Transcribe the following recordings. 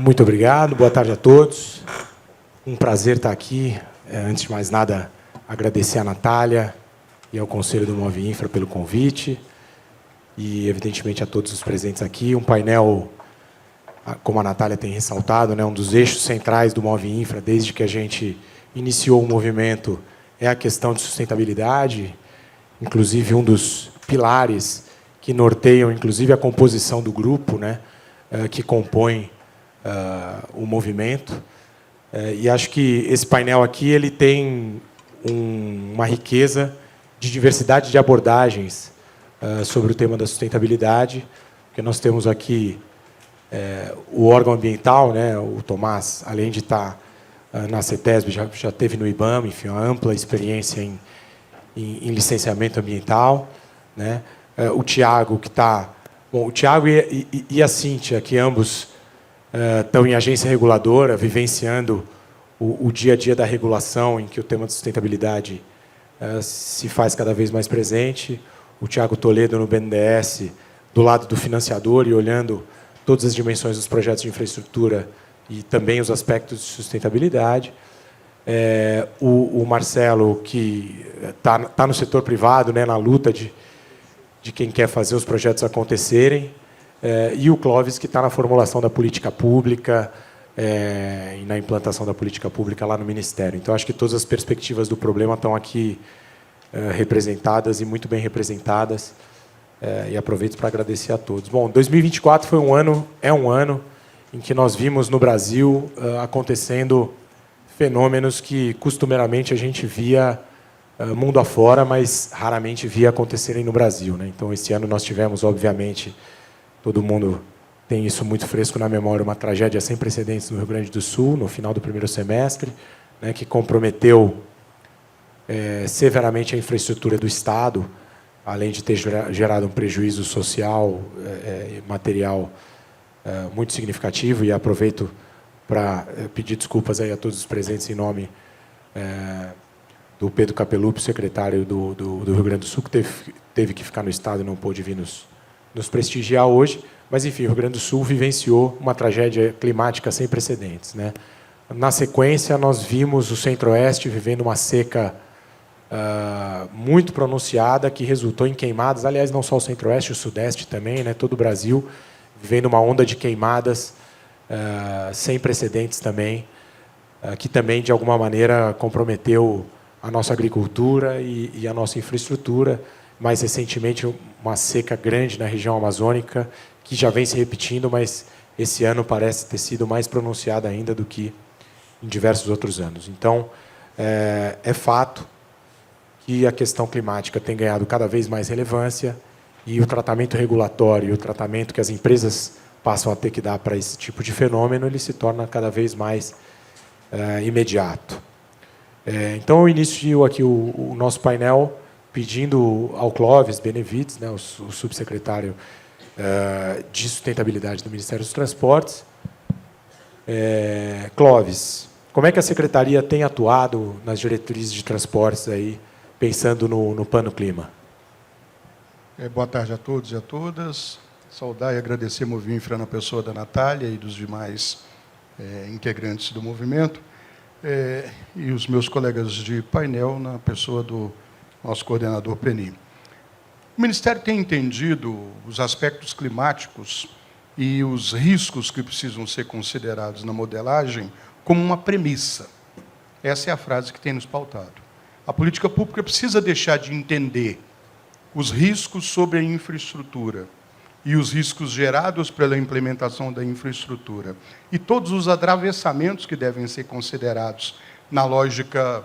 Muito obrigado, boa tarde a todos. Um prazer estar aqui. Antes de mais nada, agradecer à Natália e ao Conselho do Move Infra pelo convite e, evidentemente, a todos os presentes aqui. Um painel, como a Natália tem ressaltado, né, um dos eixos centrais do Move Infra, desde que a gente iniciou o movimento, é a questão de sustentabilidade, inclusive um dos pilares que norteiam, inclusive, a composição do grupo, né, que compõe o movimento. E acho que esse painel aqui ele tem uma riqueza de diversidade de abordagens sobre o tema da sustentabilidade, porque nós temos aqui o órgão ambiental, né, o Tomás, além de estar na CETESB, já esteve no IBAMA, enfim, uma ampla experiência em licenciamento ambiental, né? O Tiago, que está... Bom, o Tiago e a Cíntia, que ambos estão em agência reguladora, vivenciando o dia a dia da regulação, em que o tema de sustentabilidade se faz cada vez mais presente. O Tiago Toledo, no BNDES, do lado do financiador e olhando todas as dimensões dos projetos de infraestrutura e também os aspectos de sustentabilidade. O Marcelo, que está no setor privado, né, na luta de quem quer fazer os projetos acontecerem. E o Clóvis, que está na formulação da política pública e na implantação da política pública lá no Ministério. Então, acho que todas as perspectivas do problema estão aqui representadas e muito bem representadas. E aproveito para agradecer a todos. Bom, 2024 foi é um ano em que nós vimos no Brasil acontecendo fenômenos que costumeiramente a gente via mundo afora, mas raramente via acontecerem no Brasil, né? Então, esse ano nós tivemos, obviamente, todo mundo tem isso muito fresco na memória, uma tragédia sem precedentes no Rio Grande do Sul, no final do primeiro semestre, né, que comprometeu severamente a infraestrutura do Estado, além de ter gerado um prejuízo social e material muito significativo. E aproveito para pedir desculpas aí a todos os presentes em nome do Pedro Capelupi, secretário do Rio Grande do Sul, que teve que ficar no Estado e não pôde vir nos prestigiar hoje. Mas, enfim, o Rio Grande do Sul vivenciou uma tragédia climática sem precedentes, né? Na sequência, nós vimos o Centro-Oeste vivendo uma seca muito pronunciada, que resultou em queimadas. Aliás, não só o Centro-Oeste, o Sudeste também, né? Todo o Brasil vivendo uma onda de queimadas sem precedentes também, que também, de alguma maneira, comprometeu a nossa agricultura e a nossa infraestrutura. Mais recentemente, uma seca grande na região amazônica, que já vem se repetindo, mas esse ano parece ter sido mais pronunciada ainda do que em diversos outros anos. Então, é fato que a questão climática tem ganhado cada vez mais relevância e o tratamento regulatório, o tratamento que as empresas passam a ter que dar para esse tipo de fenômeno, ele se torna cada vez mais imediato. Então, eu inicio aqui o nosso painel pedindo ao Clóvis Benevides, né, o subsecretário de Sustentabilidade do Ministério dos Transportes. Clóvis, como é que a Secretaria tem atuado nas diretrizes de transportes, aí, pensando no Plano Clima? Boa tarde a todos e a todas. Saudar e agradecer a Move Infra na pessoa da Natália e dos demais integrantes do movimento, e os meus colegas de painel na pessoa do nosso coordenador Peni. O Ministério tem entendido os aspectos climáticos e os riscos que precisam ser considerados na modelagem como uma premissa. Essa é a frase que tem nos pautado. A política pública precisa deixar de entender os riscos sobre a infraestrutura e os riscos gerados pela implementação da infraestrutura e todos os atravessamentos que devem ser considerados na lógica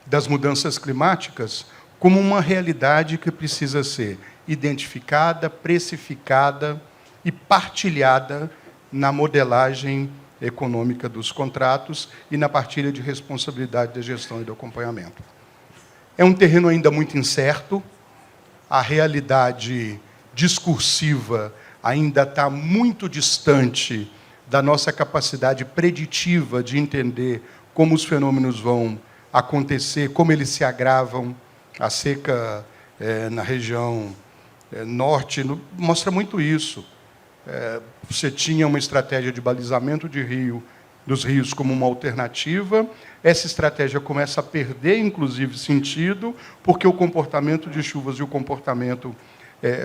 das mudanças climáticas como uma realidade que precisa ser identificada, precificada e partilhada na modelagem econômica dos contratos e na partilha de responsabilidade da gestão e do acompanhamento. É um terreno ainda muito incerto, a realidade discursiva ainda está muito distante da nossa capacidade preditiva de entender como os fenômenos vão acontecer, como eles se agravam. A seca na região norte mostra muito isso. você tinha uma estratégia de balizamento dos rios como uma alternativa. Essa estratégia começa a perder, inclusive, sentido, porque o comportamento de chuvas e o comportamento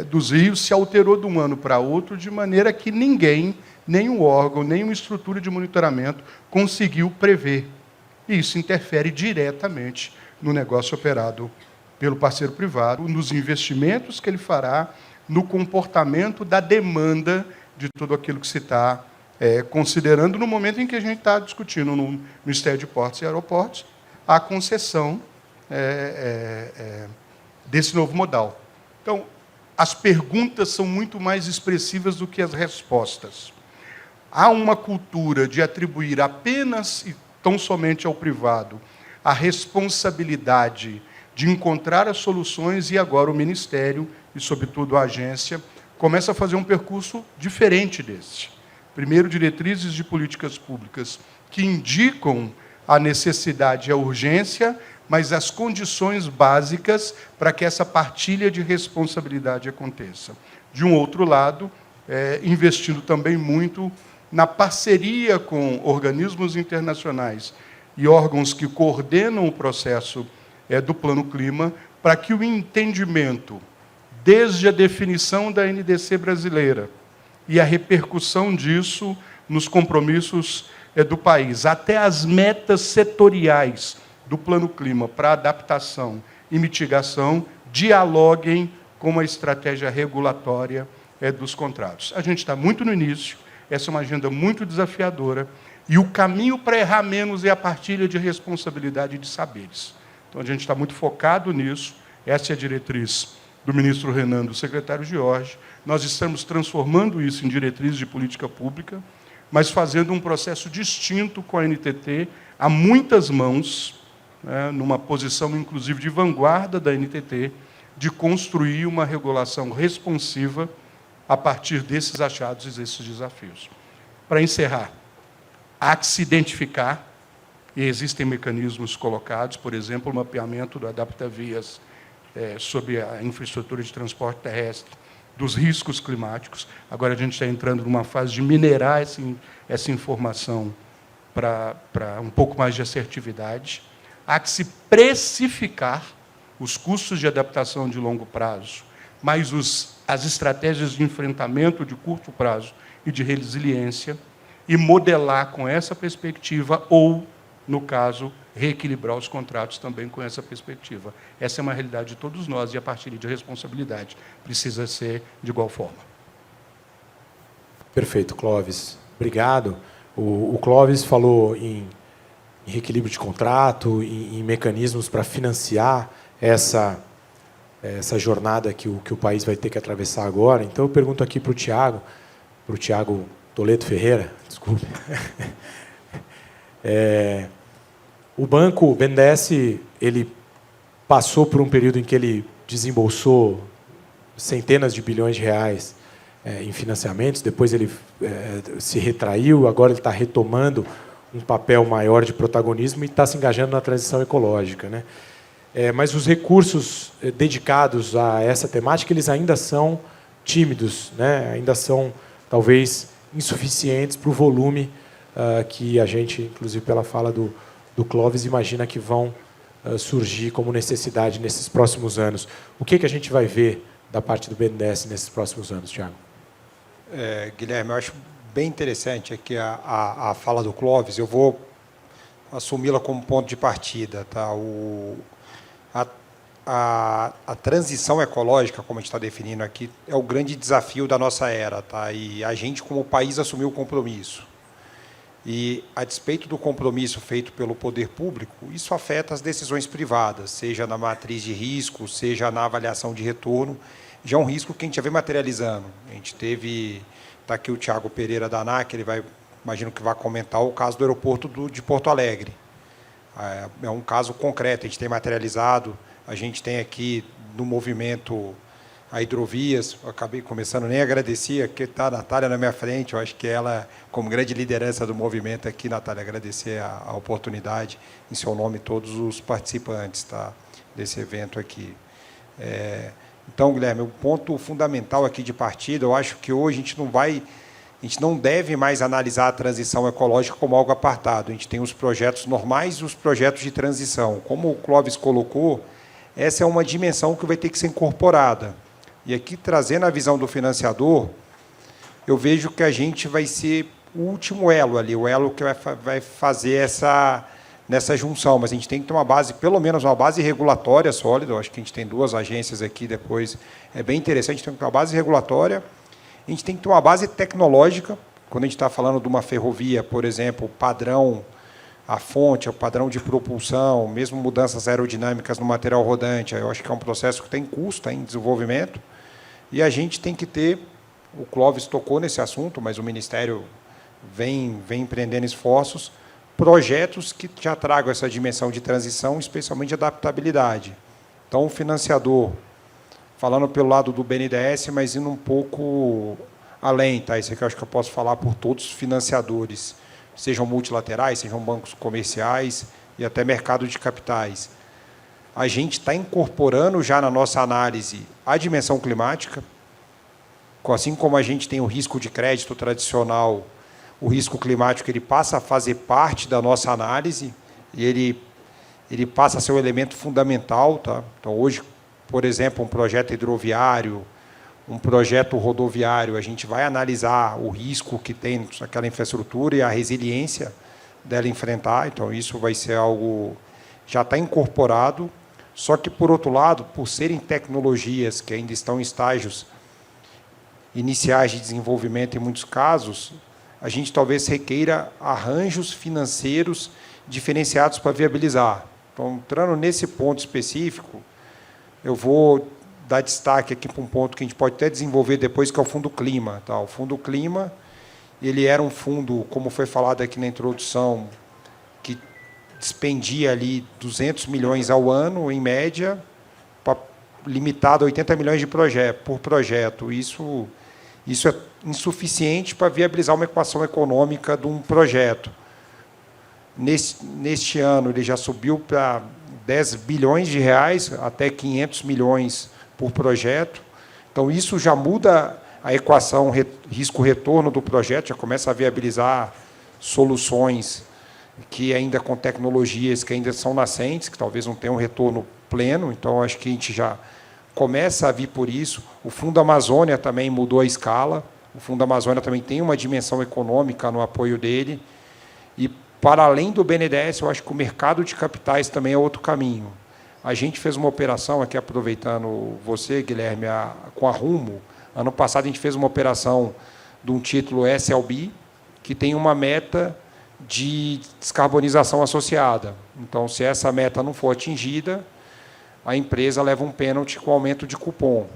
dos rios se alterou de um ano para outro, de maneira que ninguém, nenhum órgão, nenhuma estrutura de monitoramento conseguiu prever. E isso interfere diretamente no negócio operado pelo parceiro privado, nos investimentos que ele fará, no comportamento da demanda de tudo aquilo que se está considerando no momento em que a gente está discutindo no Ministério de Portos e Aeroportos a concessão desse novo modal. Então, as perguntas são muito mais expressivas do que as respostas. Há uma cultura de atribuir apenas e tão somente ao privado a responsabilidade de encontrar as soluções, e agora o Ministério, e sobretudo a agência, começa a fazer um percurso diferente desse. Primeiro, diretrizes de políticas públicas que indicam a necessidade e a urgência, mas as condições básicas para que essa partilha de responsabilidade aconteça. De um outro lado, investindo também muito na parceria com organismos internacionais e órgãos que coordenam o processo do Plano Clima, para que o entendimento, desde a definição da NDC brasileira e a repercussão disso nos compromissos do país, até as metas setoriais do Plano Clima para adaptação e mitigação, dialoguem com a estratégia regulatória dos contratos. A gente está muito no início, essa é uma agenda muito desafiadora, e o caminho para errar menos é a partilha de responsabilidade e de saberes. Então, a gente está muito focado nisso, essa é a diretriz do ministro Renan, do secretário Jorge. Nós estamos transformando isso em diretrizes de política pública, mas fazendo um processo distinto com a NTT, a muitas mãos, numa posição, inclusive, de vanguarda da NTT, de construir uma regulação responsiva a partir desses achados e desses desafios. Para encerrar, há que se identificar, e existem mecanismos colocados, por exemplo, o mapeamento do adapta-vias sobre a infraestrutura de transporte terrestre, dos riscos climáticos. Agora a gente está entrando numa fase de minerar essa informação para um pouco mais de assertividade. Há que se precificar os custos de adaptação de longo prazo, mas as estratégias de enfrentamento de curto prazo e de resiliência, e modelar com essa perspectiva, ou, no caso, reequilibrar os contratos também com essa perspectiva. Essa é uma realidade de todos nós, e a partilha de responsabilidade precisa ser de igual forma. Perfeito, Clóvis. Obrigado. O Clóvis falou em reequilíbrio de contrato, em mecanismos para financiar essa jornada que o país vai ter que atravessar agora. Então, eu pergunto aqui para o Tiago Toledo Ferreira, desculpe. O banco, o BNDES, ele passou por um período em que ele desembolsou centenas de bilhões de reais em financiamentos, depois ele se retraiu, agora ele está retomando um papel maior de protagonismo e está se engajando na transição ecológica, né? Mas os recursos dedicados a essa temática, eles ainda são tímidos, né? Ainda são, talvez, insuficientes para o volume que a gente, inclusive pela fala do Clóvis, imagina que vão surgir como necessidade nesses próximos anos. O que a gente vai ver da parte do BNDES nesses próximos anos, Tiago? Guilherme, eu acho bem interessante aqui a fala do Clóvis. Eu vou assumi-la como ponto de partida. Tá? A transição ecológica, como a gente está definindo aqui, é o grande desafio da nossa era. Tá? E a gente, como país, assumiu o compromisso. E, a despeito do compromisso feito pelo poder público, isso afeta as decisões privadas, seja na matriz de risco, seja na avaliação de retorno. Já é um risco que a gente já vem materializando. A gente teve, está aqui o Tiago Pereira da ANAC, ele vai, imagino que vai comentar o caso do aeroporto de Porto Alegre. É um caso concreto, a gente tem materializado, a gente tem aqui no movimento a Hidrovias, eu acabei começando, nem agradecer, porque está a Natália na minha frente, eu acho que ela, como grande liderança do movimento aqui, Natália, agradecer a oportunidade, em seu nome, todos os participantes, tá, desse evento aqui. Então, Guilherme, o ponto fundamental aqui de partida, eu acho que hoje a gente não deve mais analisar a transição ecológica como algo apartado. A gente tem os projetos normais e os projetos de transição. Como o Clóvis colocou, essa é uma dimensão que vai ter que ser incorporada. E aqui, trazendo a visão do financiador, eu vejo que a gente vai ser o último elo ali, o elo que vai fazer nessa junção. Mas a gente tem que ter uma base, pelo menos uma base regulatória sólida. Eu acho que a gente tem 2 agências aqui depois. É bem interessante, tem que ter uma base regulatória. A gente tem que ter uma base tecnológica. Quando a gente está falando de uma ferrovia, por exemplo, padrão, a fonte, o padrão de propulsão, mesmo mudanças aerodinâmicas no material rodante, eu acho que é um processo que tem custo, tem desenvolvimento. E a gente tem que ter, o Clóvis tocou nesse assunto, mas o Ministério vem empreendendo esforços, projetos que já tragam essa dimensão de transição, especialmente de adaptabilidade. Então, o financiador, falando pelo lado do BNDES, mas indo um pouco além, tá? Isso aqui eu acho que eu posso falar por todos os financiadores, sejam multilaterais, sejam bancos comerciais e até mercado de capitais. A gente está incorporando já na nossa análise a dimensão climática, assim como a gente tem o risco de crédito tradicional, o risco climático ele passa a fazer parte da nossa análise e ele passa a ser um elemento fundamental. Tá? Então, hoje, por exemplo, um projeto hidroviário, um projeto rodoviário, a gente vai analisar o risco que tem aquela infraestrutura e a resiliência dela enfrentar. Então, isso vai ser algo já está incorporado. Só que, por outro lado, por serem tecnologias que ainda estão em estágios iniciais de desenvolvimento, em muitos casos, a gente talvez requeira arranjos financeiros diferenciados para viabilizar. Então, entrando nesse ponto específico, eu vou dar destaque aqui para um ponto que a gente pode até desenvolver depois, que é o Fundo Clima. Tá? O Fundo Clima, ele era um fundo, como foi falado aqui na introdução, que despendia ali 200 milhões ao ano, em média, limitado a 80 milhões por projeto. Isso é insuficiente para viabilizar uma equação econômica de um projeto. Neste ano, ele já subiu para 10 bilhões de reais, até 500 milhões por projeto. Então, isso já muda a equação risco-retorno do projeto, já começa a viabilizar soluções que ainda com tecnologias que ainda são nascentes, que talvez não tenham um retorno pleno. Então, acho que a gente já começa a vir por isso. O Fundo Amazônia também mudou a escala. O Fundo Amazônia também tem uma dimensão econômica no apoio dele. E, para além do BNDES, eu acho que o mercado de capitais também é outro caminho. A gente fez uma operação, aqui aproveitando você, Guilherme, com a Rumo. Ano passado, a gente fez uma operação de um título SLB, que tem uma meta de descarbonização associada. Então, se essa meta não for atingida, a empresa leva um pênalti com aumento de cupom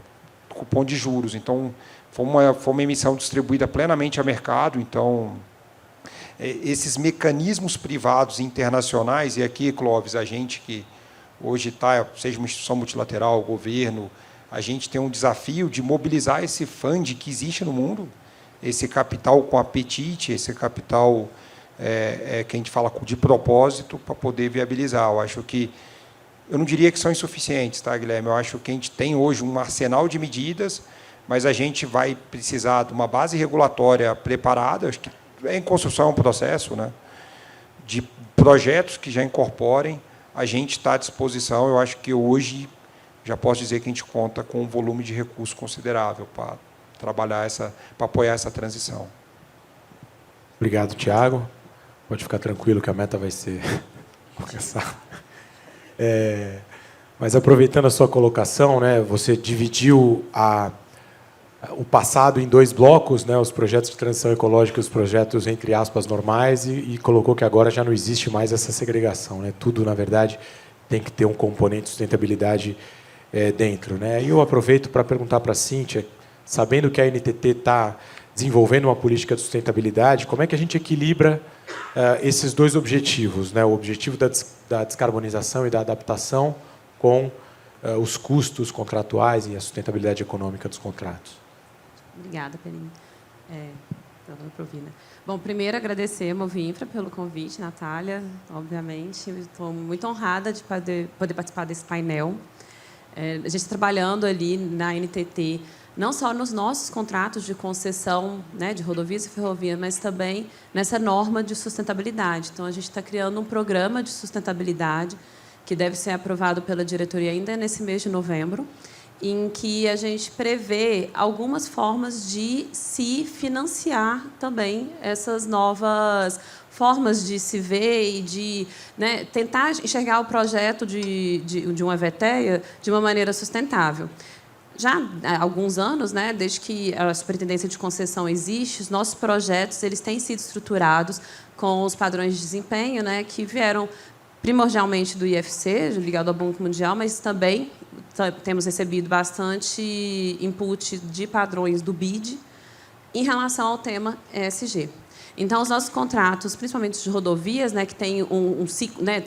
de juros. Então, foi uma emissão distribuída plenamente a mercado. Então, esses mecanismos privados internacionais, e aqui, Clóvis, a gente que hoje está, seja uma instituição multilateral, governo, a gente tem um desafio de mobilizar esse fund que existe no mundo, esse capital com apetite, esse capital que a gente fala de propósito, para poder viabilizar. Eu acho que, eu não diria que são insuficientes, tá, Guilherme? Eu acho que a gente tem hoje um arsenal de medidas, mas a gente vai precisar de uma base regulatória preparada. Acho que em construção é um processo, né, de projetos que já incorporem. A gente está à disposição. Eu acho que hoje já posso dizer que a gente conta com um volume de recursos considerável para trabalhar para apoiar essa transição. Obrigado, Tiago. Pode ficar tranquilo que a meta vai ser alcançada. Mas aproveitando a sua colocação, né, você dividiu o passado em 2 blocos, né, os projetos de transição ecológica e os projetos, entre aspas, normais, e colocou que agora já não existe mais essa segregação. Né? Tudo, na verdade, tem que ter um componente de sustentabilidade dentro. Né? E eu aproveito para perguntar para a Cíntia, sabendo que a NTT está desenvolvendo uma política de sustentabilidade, como é que a gente equilibra esses 2 objetivos, né? O objetivo da descarbonização e da adaptação com os custos contratuais e a sustentabilidade econômica dos contratos? Obrigada, Peninha. Bom, primeiro agradecer a Movinfra pelo convite, Natália, obviamente. Estou muito honrada de poder participar desse painel. A gente está trabalhando ali na NTT, não só nos nossos contratos de concessão, né, de rodovias e ferrovias, mas também nessa norma de sustentabilidade. Então, a gente está criando um programa de sustentabilidade que deve ser aprovado pela diretoria ainda nesse mês de novembro, em que a gente prevê algumas formas de se financiar também essas novas formas de se ver e de, né, tentar enxergar o projeto de uma EVTEA de uma maneira sustentável. Já há alguns anos, né, desde que a Superintendência de Concessão existe, os nossos projetos eles têm sido estruturados com os padrões de desempenho, né, que vieram primordialmente do IFC, ligado ao Banco Mundial, mas também temos recebido bastante input de padrões do BID em relação ao tema ESG. Então, os nossos contratos, principalmente de rodovias, né, que tem um ciclo, né,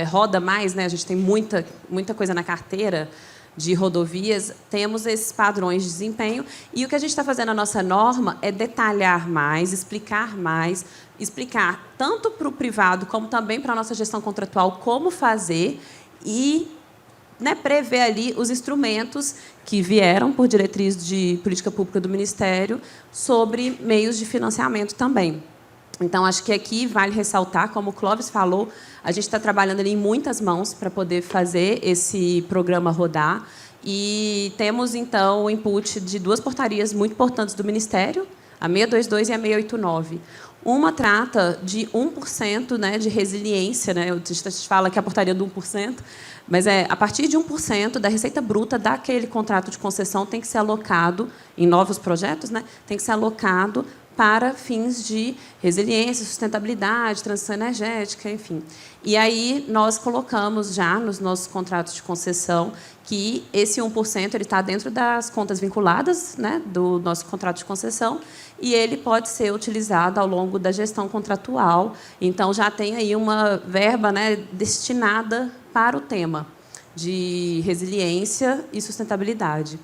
roda mais, né, a gente tem muita coisa na carteira de rodovias, temos esses padrões de desempenho, e o que a gente está fazendo na nossa norma é detalhar mais, explicar tanto para o privado como também para a nossa gestão contratual como fazer e, né, prever ali os instrumentos que vieram por diretriz de política pública do Ministério sobre meios de financiamento também. Então, acho que aqui vale ressaltar, como o Clóvis falou, a gente está trabalhando ali em muitas mãos para poder fazer esse programa rodar. E temos, então, o input de duas portarias muito importantes do Ministério, a 622 e a 689. Uma trata de 1%, né, de resiliência, né? A gente fala que é a portaria do 1%, mas a partir de 1% da receita bruta daquele contrato de concessão tem que ser alocado, em novos projetos, né, tem que ser alocado para fins de resiliência, sustentabilidade, transição energética, enfim. E aí nós colocamos já nos nossos contratos de concessão que esse 1% ele está dentro das contas vinculadas, né, do nosso contrato de concessão, e ele pode ser utilizado ao longo da gestão contratual. Então, já tem aí uma verba, né, destinada para o tema de resiliência e sustentabilidade.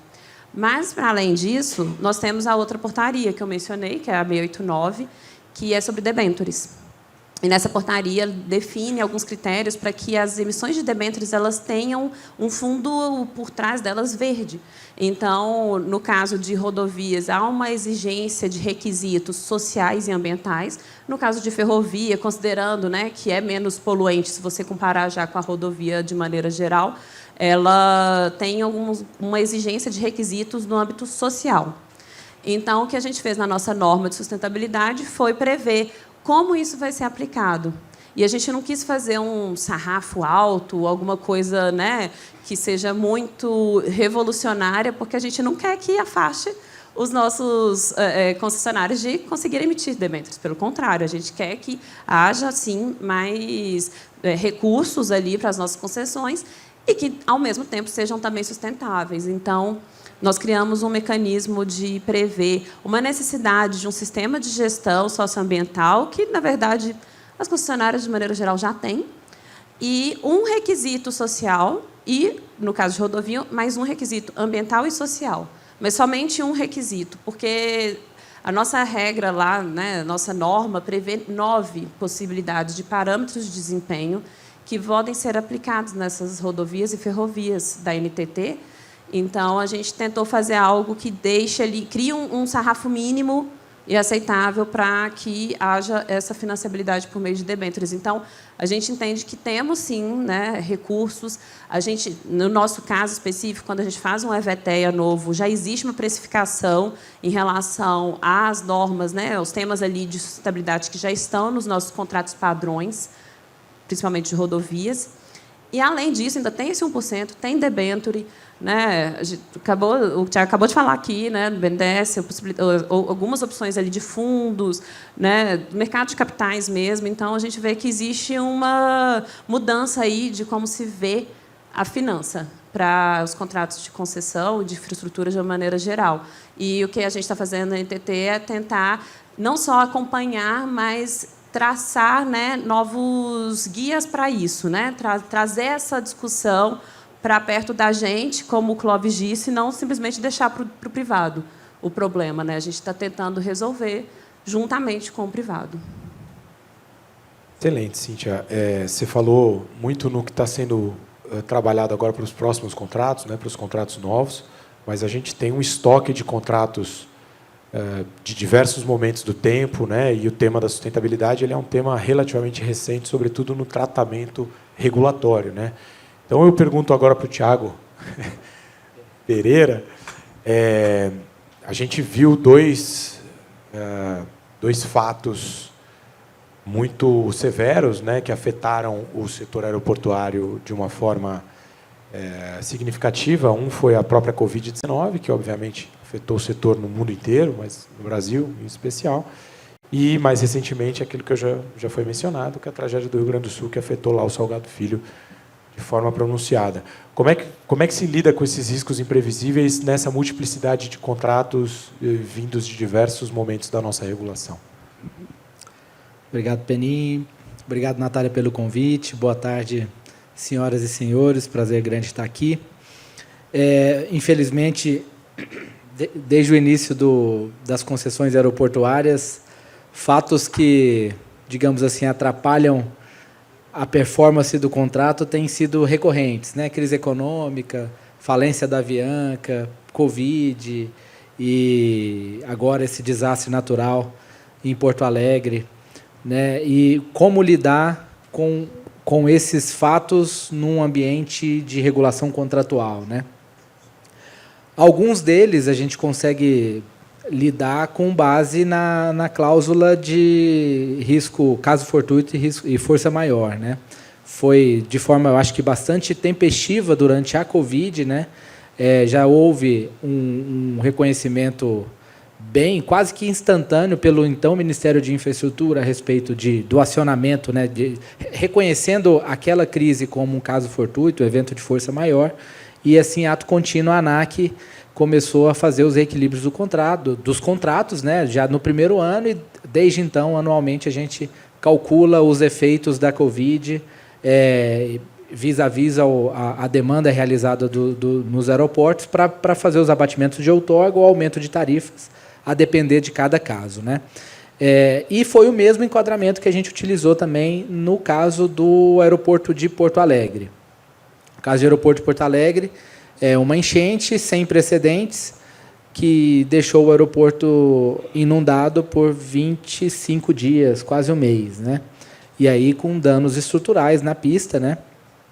Mas, para além disso, nós temos a outra portaria que eu mencionei, que é a 689, que é sobre debêntures. E nessa portaria define alguns critérios para que as emissões de debêntures elas tenham um fundo por trás delas verde. Então, no caso de rodovias, há uma exigência de requisitos sociais e ambientais. No caso de ferrovia, considerando, né, que é menos poluente, se você comparar já com a rodovia de maneira geral, ela tem uma exigência de requisitos no âmbito social. Então, o que a gente fez na nossa norma de sustentabilidade foi prever como isso vai ser aplicado. E a gente não quis fazer um sarrafo alto, alguma coisa, né, que seja muito revolucionária, porque a gente não quer que afaste os nossos concessionários de conseguir emitir debêntures. Pelo contrário, a gente quer que haja, sim, mais recursos ali para as nossas concessões e que, ao mesmo tempo, sejam também sustentáveis. Então, nós criamos um mecanismo de prever uma necessidade de um sistema de gestão socioambiental que, na verdade, as concessionárias, de maneira geral, já têm, e um requisito social e, no caso de rodovia, mais um requisito ambiental e social, mas somente um requisito, porque a nossa regra lá, né, a nossa norma, prevê 9 possibilidades de parâmetros de desempenho que podem ser aplicados nessas rodovias e ferrovias da NTT. Então, a gente tentou fazer algo que deixe ali, cria um sarrafo mínimo e aceitável para que haja essa financiabilidade por meio de debêntures. Então, a gente entende que temos, sim, né, recursos. A gente, no nosso caso específico, quando a gente faz um EVTEA novo, já existe uma precificação em relação às normas, né, os temas ali de sustentabilidade que já estão nos nossos contratos padrões, principalmente de rodovias. E, além disso, ainda tem esse 1%, tem debênture, né? O Tiago acabou de falar aqui, né, do BNDES, algumas opções ali de fundos, né, mercado de capitais mesmo. Então, a gente vê que existe uma mudança aí de como se vê a finança para os contratos de concessão e de infraestrutura de uma maneira geral. E o que a gente está fazendo na NTT é tentar não só acompanhar, mas traçar, né, novos guias para isso, né, trazer essa discussão para perto da gente, como o Clóvis disse, não simplesmente deixar para o privado o problema, né? A gente está tentando resolver juntamente com o privado. Excelente, Cíntia. Você falou muito no que está sendo trabalhado agora para os próximos contratos, né, para os contratos novos, mas a gente tem um estoque de contratos de diversos momentos do tempo, né, e o tema da sustentabilidade ele é um tema relativamente recente, sobretudo no tratamento regulatório, né. Então, eu pergunto agora para o Thiago Pereira, a gente viu dois fatos muito severos, né, que afetaram o setor aeroportuário de uma forma significativa. Um foi a própria Covid-19, que obviamente afetou o setor no mundo inteiro, mas no Brasil em especial. E, mais recentemente, aquilo que já foi mencionado, que é a tragédia do Rio Grande do Sul, que afetou lá o Salgado Filho de forma pronunciada. Como é que se lida com esses riscos imprevisíveis nessa multiplicidade de contratos vindos de diversos momentos da nossa regulação? Obrigado, Peninho. Obrigado, Natália, pelo convite. Boa tarde, senhoras e senhores. Prazer grande estar aqui. Infelizmente, desde o início das concessões aeroportuárias, fatos que, digamos assim, atrapalham a performance do contrato têm sido recorrentes, né? Crise econômica, falência da Avianca, Covid e agora esse desastre natural em Porto Alegre, né? E como lidar com esses fatos num ambiente de regulação contratual, né? Alguns deles a gente consegue lidar com base na cláusula de risco, caso fortuito e força maior, né? Foi de forma, eu acho que bastante tempestiva durante a Covid, né? Já houve um reconhecimento quase que instantâneo pelo então Ministério de Infraestrutura a respeito do acionamento, né? Reconhecendo aquela crise como um caso fortuito, evento de força maior, e assim, ato contínuo, a ANAC começou a fazer os reequilíbrios dos contratos, né, já no primeiro ano, e desde então, anualmente, a gente calcula os efeitos da Covid vis-à-vis a demanda realizada nos aeroportos para fazer os abatimentos de outorga ou aumento de tarifas, a depender de cada caso, né. E foi o mesmo enquadramento que a gente utilizou também no caso do aeroporto de Porto Alegre. No caso do aeroporto de Porto Alegre, uma enchente sem precedentes que deixou o aeroporto inundado por 25 dias, quase um mês, né? E aí com danos estruturais na pista, né?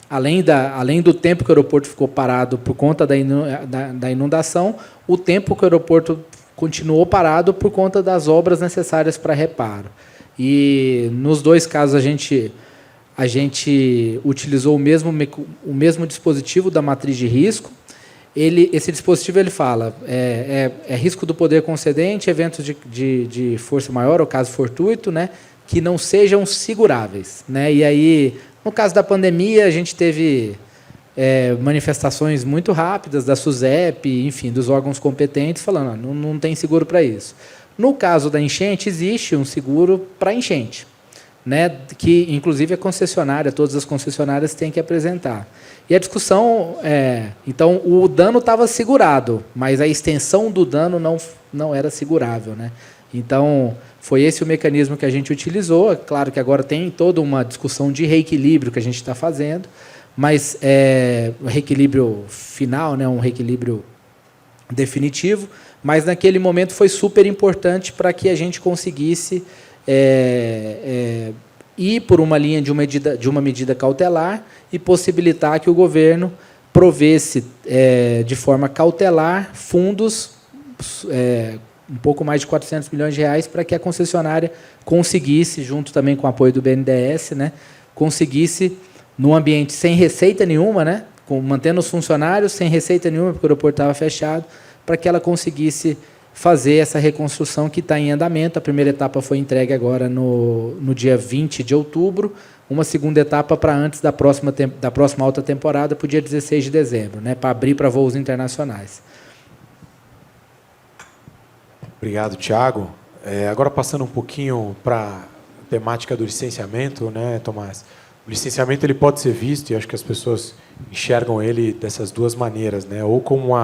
Além do tempo que o aeroporto ficou parado por conta da inundação, o tempo que o aeroporto continuou parado por conta das obras necessárias para reparo. E nos dois casos a gente utilizou o mesmo dispositivo da matriz de risco. Esse dispositivo ele fala risco do poder concedente, eventos de força maior, ou caso fortuito, né, que não sejam seguráveis, né? E aí, no caso da pandemia, a gente teve manifestações muito rápidas da SUSEP, enfim, dos órgãos competentes, falando não tem seguro para isso. No caso da enchente, existe um seguro para enchente, né, que, inclusive, a concessionária, todas as concessionárias têm que apresentar. E a discussão então, o dano estava segurado, mas a extensão do dano não era segurável, né? Então, foi esse o mecanismo que a gente utilizou. É claro que agora tem toda uma discussão de reequilíbrio que a gente está fazendo, mas o reequilíbrio final, né, um reequilíbrio definitivo, mas naquele momento foi super importante para que a gente conseguisse ir por uma linha de uma medida cautelar e possibilitar que o governo provesse de forma cautelar fundos, um pouco mais de 400 milhões de reais, para que a concessionária conseguisse, junto também com o apoio do BNDES, né, conseguisse, num ambiente sem receita nenhuma, né, mantendo os funcionários sem receita nenhuma, porque o aeroporto estava fechado, para que ela conseguisse fazer essa reconstrução que está em andamento. A primeira etapa foi entregue agora no dia 20 de outubro, uma segunda etapa para antes da próxima alta temporada, para o dia 16 de dezembro, né, para abrir para voos internacionais. Obrigado, Thiago. Agora, passando um pouquinho para a temática do licenciamento, né, Tomás? O licenciamento ele pode ser visto, e acho que as pessoas enxergam ele dessas duas maneiras, né, ou como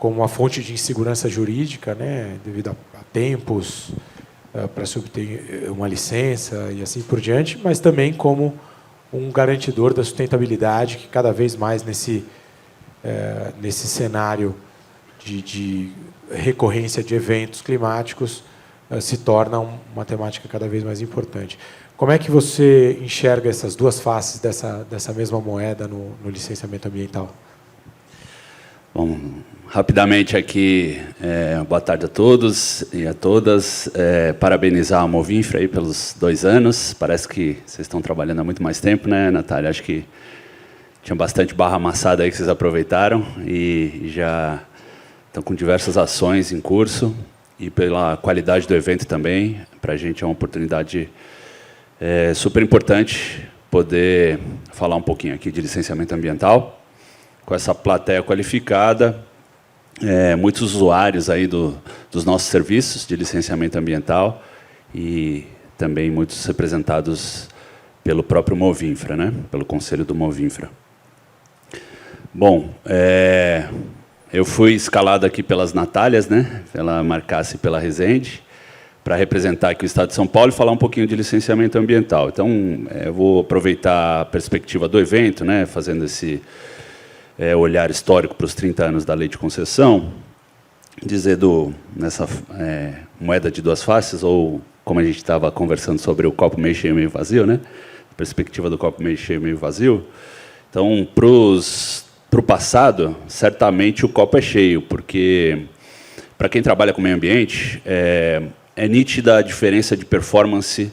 uma fonte de insegurança jurídica, né, devido a tempos para se obter uma licença e assim por diante, mas também como um garantidor da sustentabilidade que cada vez mais nesse cenário de recorrência de eventos climáticos se torna uma temática cada vez mais importante. Como é que você enxerga essas duas faces dessa mesma moeda no licenciamento ambiental? Bom, rapidamente aqui, boa tarde a todos e a todas. Parabenizar a Movinfra aí pelos 2 anos. Parece que vocês estão trabalhando há muito mais tempo, né, Natália? Acho que tinha bastante barra amassada aí que vocês aproveitaram e já estão com diversas ações em curso. E pela qualidade do evento também, para a gente é uma oportunidade super importante poder falar um pouquinho aqui de licenciamento ambiental, com essa plateia qualificada, muitos usuários aí dos nossos serviços de licenciamento ambiental e também muitos representados pelo próprio Movinfra, né? Pelo Conselho do Movinfra. Bom, eu fui escalado aqui pelas Natálias, né? Pela Marcassi e pela Rezende, para representar aqui o Estado de São Paulo e falar um pouquinho de licenciamento ambiental. Então, eu vou aproveitar a perspectiva do evento, né? Fazendo esse olhar histórico para os 30 anos da Lei de Concessão, dizer nessa moeda de duas faces, ou como a gente estava conversando sobre o copo meio cheio, meio vazio, né? Perspectiva do copo meio cheio, meio vazio. Então, para o passado, certamente o copo é cheio, porque, para quem trabalha com meio ambiente, é nítida a diferença de performance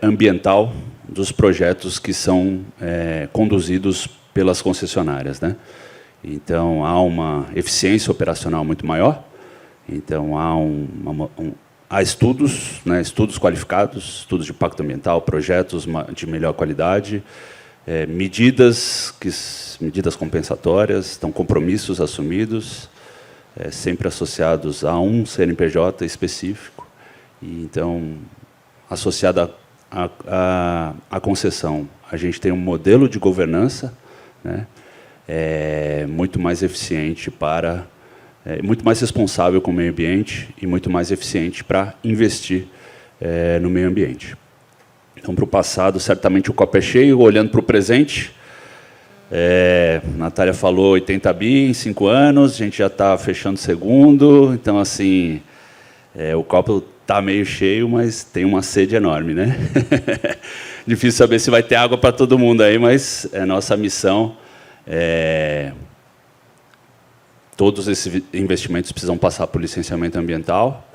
ambiental dos projetos que são conduzidos pelas concessionárias, né? Então, há uma eficiência operacional muito maior, então há estudos, né, estudos qualificados, estudos de impacto ambiental, projetos de melhor qualidade, medidas compensatórias, então compromissos assumidos, sempre associados a um CNPJ específico, e então, associado à concessão, a gente tem um modelo de governança, né, muito mais eficiente muito mais responsável com o meio ambiente e muito mais eficiente para investir no meio ambiente. Então, para o passado, certamente o copo é cheio. Olhando para o presente, a Natália falou 80 bi em 5 anos, a gente já está fechando o segundo, então, assim, o copo está meio cheio, mas tem uma sede enorme, né? Difícil saber se vai ter água para todo mundo aí, mas é nossa missão. Todos esses investimentos precisam passar por licenciamento ambiental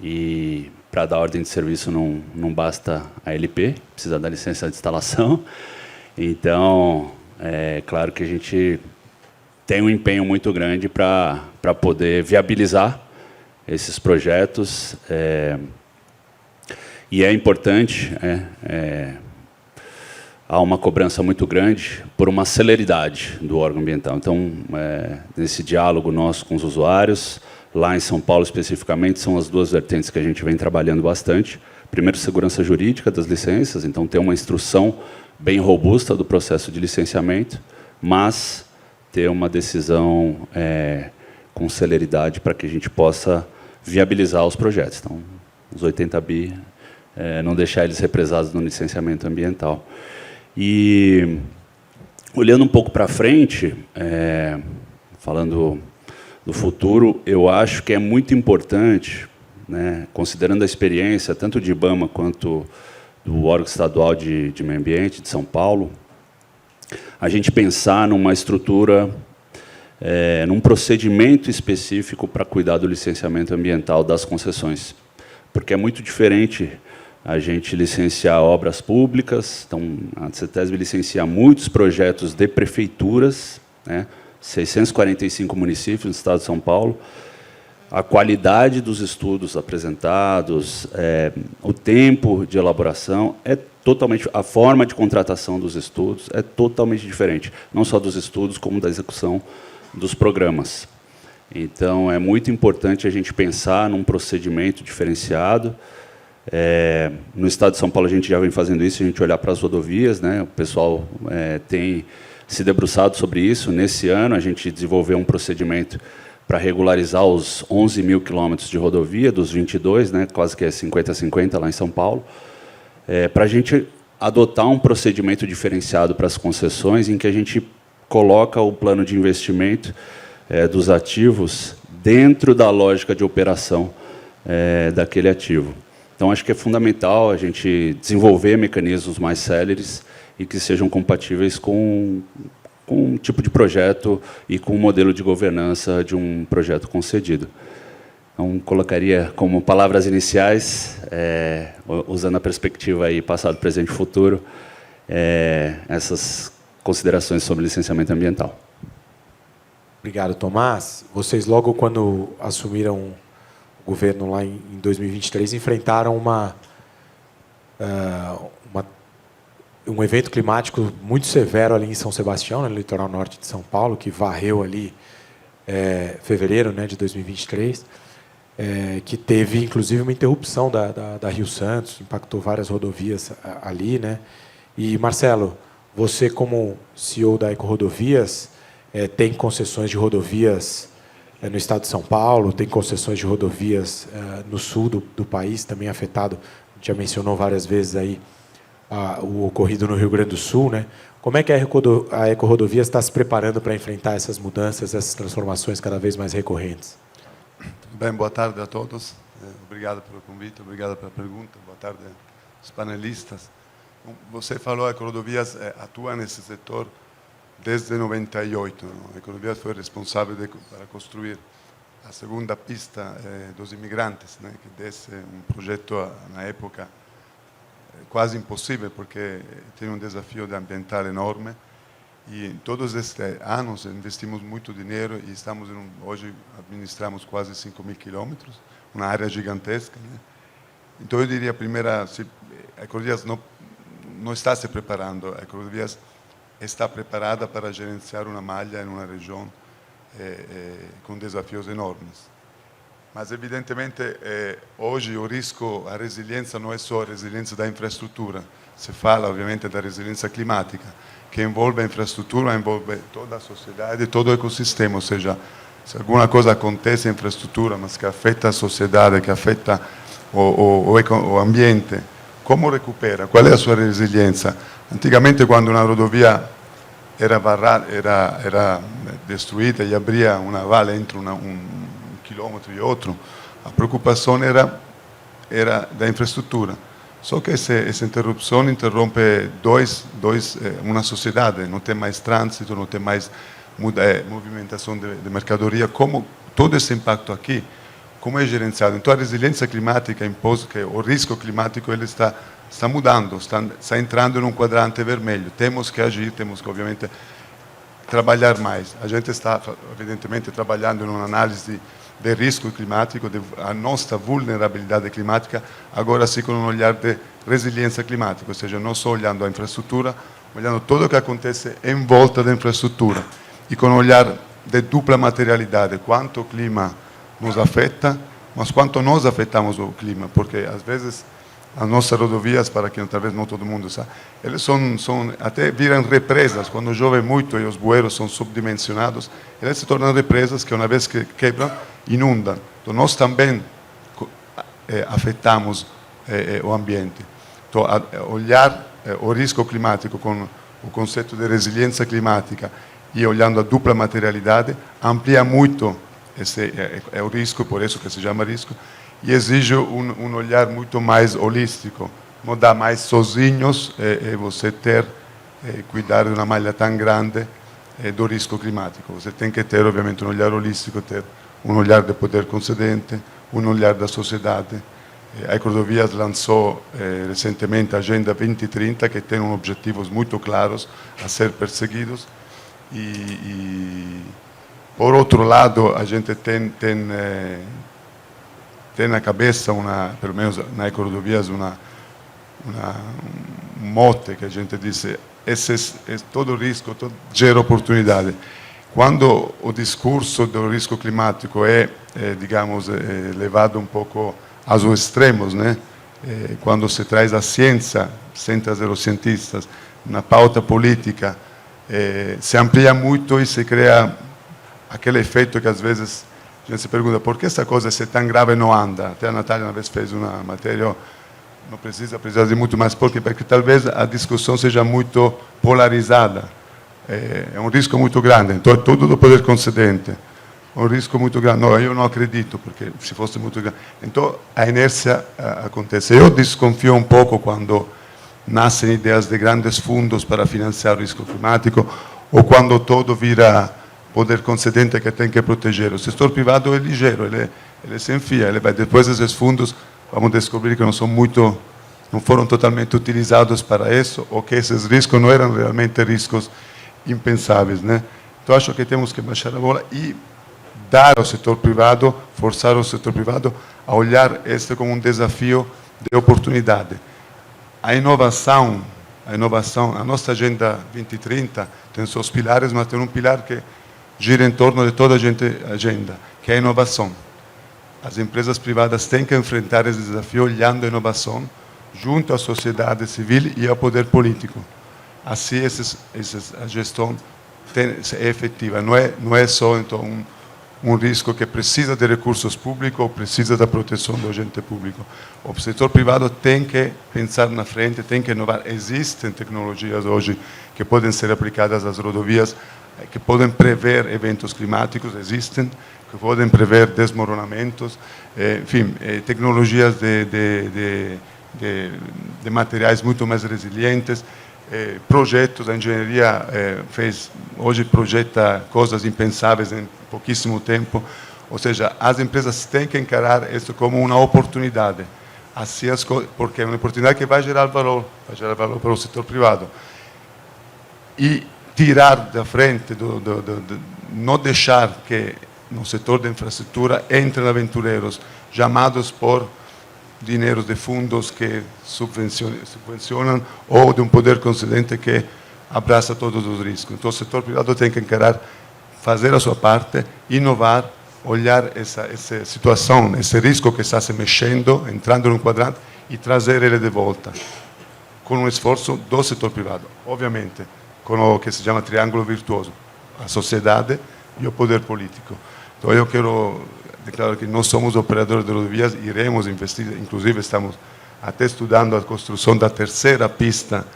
e, para dar ordem de serviço, não basta a LP, precisa da licença de instalação. Então, é claro que a gente tem um empenho muito grande para poder viabilizar esses projetos. E é importante, há uma cobrança muito grande por uma celeridade do órgão ambiental. Então, nesse diálogo nosso com os usuários, lá em São Paulo especificamente, são as duas vertentes que a gente vem trabalhando bastante. Primeiro, segurança jurídica das licenças, então ter uma instrução bem robusta do processo de licenciamento, mas ter uma decisão com celeridade para que a gente possa viabilizar os projetos. Então, os 80 bi, não deixar eles represados no licenciamento ambiental. E, olhando um pouco para frente, falando do futuro, eu acho que é muito importante, né, considerando a experiência tanto de IBAMA quanto do órgão estadual de meio ambiente de São Paulo, a gente pensar numa estrutura, num procedimento específico para cuidar do licenciamento ambiental das concessões, porque é muito diferente a gente licenciar obras públicas. Então, a CETESB licencia muitos projetos de prefeituras, né, 645 municípios no estado de São Paulo. A qualidade dos estudos apresentados, o tempo de elaboração, a forma de contratação dos estudos é totalmente diferente, não só dos estudos, como da execução dos programas. Então, é muito importante a gente pensar num procedimento diferenciado. No estado de São Paulo, a gente já vem fazendo isso, a gente olhar para as rodovias, né? O pessoal tem se debruçado sobre isso. Nesse ano, a gente desenvolveu um procedimento para regularizar os 11 mil quilômetros de rodovia, dos 22, né? Quase que é 50-50 lá em São Paulo, para a gente adotar um procedimento diferenciado para as concessões, em que a gente coloca o plano de investimento dos ativos dentro da lógica de operação daquele ativo. Então, acho que é fundamental a gente desenvolver mecanismos mais céleres e que sejam compatíveis com um tipo de projeto e com o modelo de governança de um projeto concedido. Então, colocaria como palavras iniciais, usando a perspectiva aí passado, presente e futuro, essas considerações sobre licenciamento ambiental. Obrigado, Tomás. Vocês, logo quando assumiram o governo lá em 2023, enfrentaram um evento climático muito severo ali em São Sebastião, no litoral norte de São Paulo, que varreu ali fevereiro, né, de 2023, que teve, inclusive, uma interrupção da Rio Santos, impactou várias rodovias ali, né? E, Marcelo, você, como CEO da EcoRodovias, tem concessões de rodovias no estado de São Paulo, tem concessões de rodovias no sul do país, também afetado, já mencionou várias vezes aí o ocorrido no Rio Grande do Sul, né? Como é que a EcoRodovias está se preparando para enfrentar essas mudanças, essas transformações cada vez mais recorrentes? Bem, boa tarde a todos. Obrigado pelo convite, obrigado pela pergunta. Boa tarde aos panelistas. Você falou que a EcoRodovias atua nesse setor desde 98. A EcoRodovias foi responsável para construir a segunda pista dos imigrantes, né, que desse um projeto na época quase impossível, porque tem um desafio ambiental enorme. E em todos estes anos investimos muito dinheiro e hoje administramos quase 5.000 quilômetros, uma área gigantesca, né? Então eu diria, a EcoRodovias não está se preparando, a EcoRodovias está preparada para gerenciar uma malha em uma região com desafios enormes. Mas, evidentemente, hoje o risco, a resiliência não é só a resiliência da infraestrutura, se fala, obviamente, da resiliência climática, que envolve a infraestrutura, envolve toda a sociedade, todo o ecossistema, ou seja, se alguma coisa acontece na infraestrutura, mas que afeta a sociedade, que afeta o ambiente, como recupera? Qual é a sua resiliência? Antigamente, quando uma rodovia era destruída e abria uma vala entre um quilômetro e outro, a preocupação era da infraestrutura. Só que essa interrupção interrompe uma sociedade, não tem mais trânsito, não tem mais movimentação de mercadoria. Como todo esse impacto aqui, como é gerenciado? Então a resiliência climática impôs que o risco climático ele está mudando, está entrando em um quadrante vermelho. Temos que agir, temos que obviamente trabalhar mais. A gente está evidentemente trabalhando em uma análise de risco climático, a nossa vulnerabilidade climática, agora sim com um olhar de resiliência climática, ou seja, não só olhando a infraestrutura, olhando tudo o que acontece em volta da infraestrutura, e com um olhar de dupla materialidade, quanto o clima nos afeta, mas quanto nós afetamos o clima, porque às vezes as nossas rodovias, para quem talvez não todo mundo sabe, eles até viram represas, quando chove muito e os bueiros são subdimensionados, eles se tornam represas que uma vez que quebram, inundam. Então nós também afetamos o ambiente. Então olhar o risco climático com o conceito de resiliência climática e olhando a dupla materialidade amplia muito esse o risco, por isso que se chama risco, e exige um olhar muito mais holístico. Não dá mais sozinhos você cuidar de uma malha tão grande do risco climático. Você tem que ter, obviamente, um olhar holístico, ter um olhar de poder concedente, um olhar da sociedade. A EcoRodovias lançou recentemente a Agenda 2030, que tem objetivos muito claros a ser perseguidos. E por outro lado, a gente tem na cabeça, pelo menos na EcoRodovias, um mote que a gente diz, todo risco gera oportunidade. Quando o discurso do risco climático digamos, levado um pouco aos extremos, né? Quando se traz a ciência, sem trazer os cientistas, na pauta política, se amplia muito e se cria aquele efeito que às vezes a gente se pergunta por que essa coisa, se é tão grave, não anda. Até a Natália uma vez fez uma matéria não precisa de muito mais, porque talvez a discussão seja muito polarizada. É um risco muito grande, então é tudo do poder concedente. Um risco muito grande. Não, eu não acredito, porque se fosse muito grande. Então a inércia acontece. Eu desconfio um pouco quando nascem ideias de grandes fundos para financiar o risco climático, ou quando todo vira poder concedente que tem que proteger. O setor privado é ligeiro, ele se enfia, ele vai. Depois esses fundos, vamos descobrir que não foram totalmente utilizados para isso, ou que esses riscos não eram realmente riscos impensáveis, né? Então acho que temos que baixar a bola e dar ao setor privado, forçar o setor privado a olhar isso como um desafio de oportunidade. A inovação, a nossa Agenda 2030 tem seus pilares, mas tem um pilar que gira em torno de toda a agenda, que é a inovação. As empresas privadas têm que enfrentar esse desafio olhando a inovação junto à sociedade civil e ao poder político. Assim, a gestão é efetiva. Não é só então um risco que precisa de recursos públicos ou precisa da proteção do agente público. O setor privado tem que pensar na frente, tem que inovar. Existem tecnologias hoje que podem ser aplicadas às rodovias, que podem prever eventos climáticos, existem, que podem prever desmoronamentos, enfim, tecnologias de materiais muito mais resilientes, projetos, a engenharia hoje projeta coisas impensáveis em pouquíssimo tempo, ou seja, as empresas têm que encarar isso como uma oportunidade, assim porque é uma oportunidade que vai gerar valor para o setor privado. E tirar da frente, não deixar que no setor da infraestrutura entrem aventureiros chamados por dinheiros de fundos que subvencionam ou de um poder concedente que abraça todos os riscos. Então o setor privado tem que encarar, fazer a sua parte, inovar, olhar essa situação, esse risco que está se mexendo, entrando num quadrante e trazer ele de volta, com um esforço do setor privado, obviamente, com o que se chama triângulo virtuoso, a sociedade e o poder político. Então eu quero declarar que nós somos operadores de rodovias, iremos investir, inclusive estamos até estudando a construção da terceira pista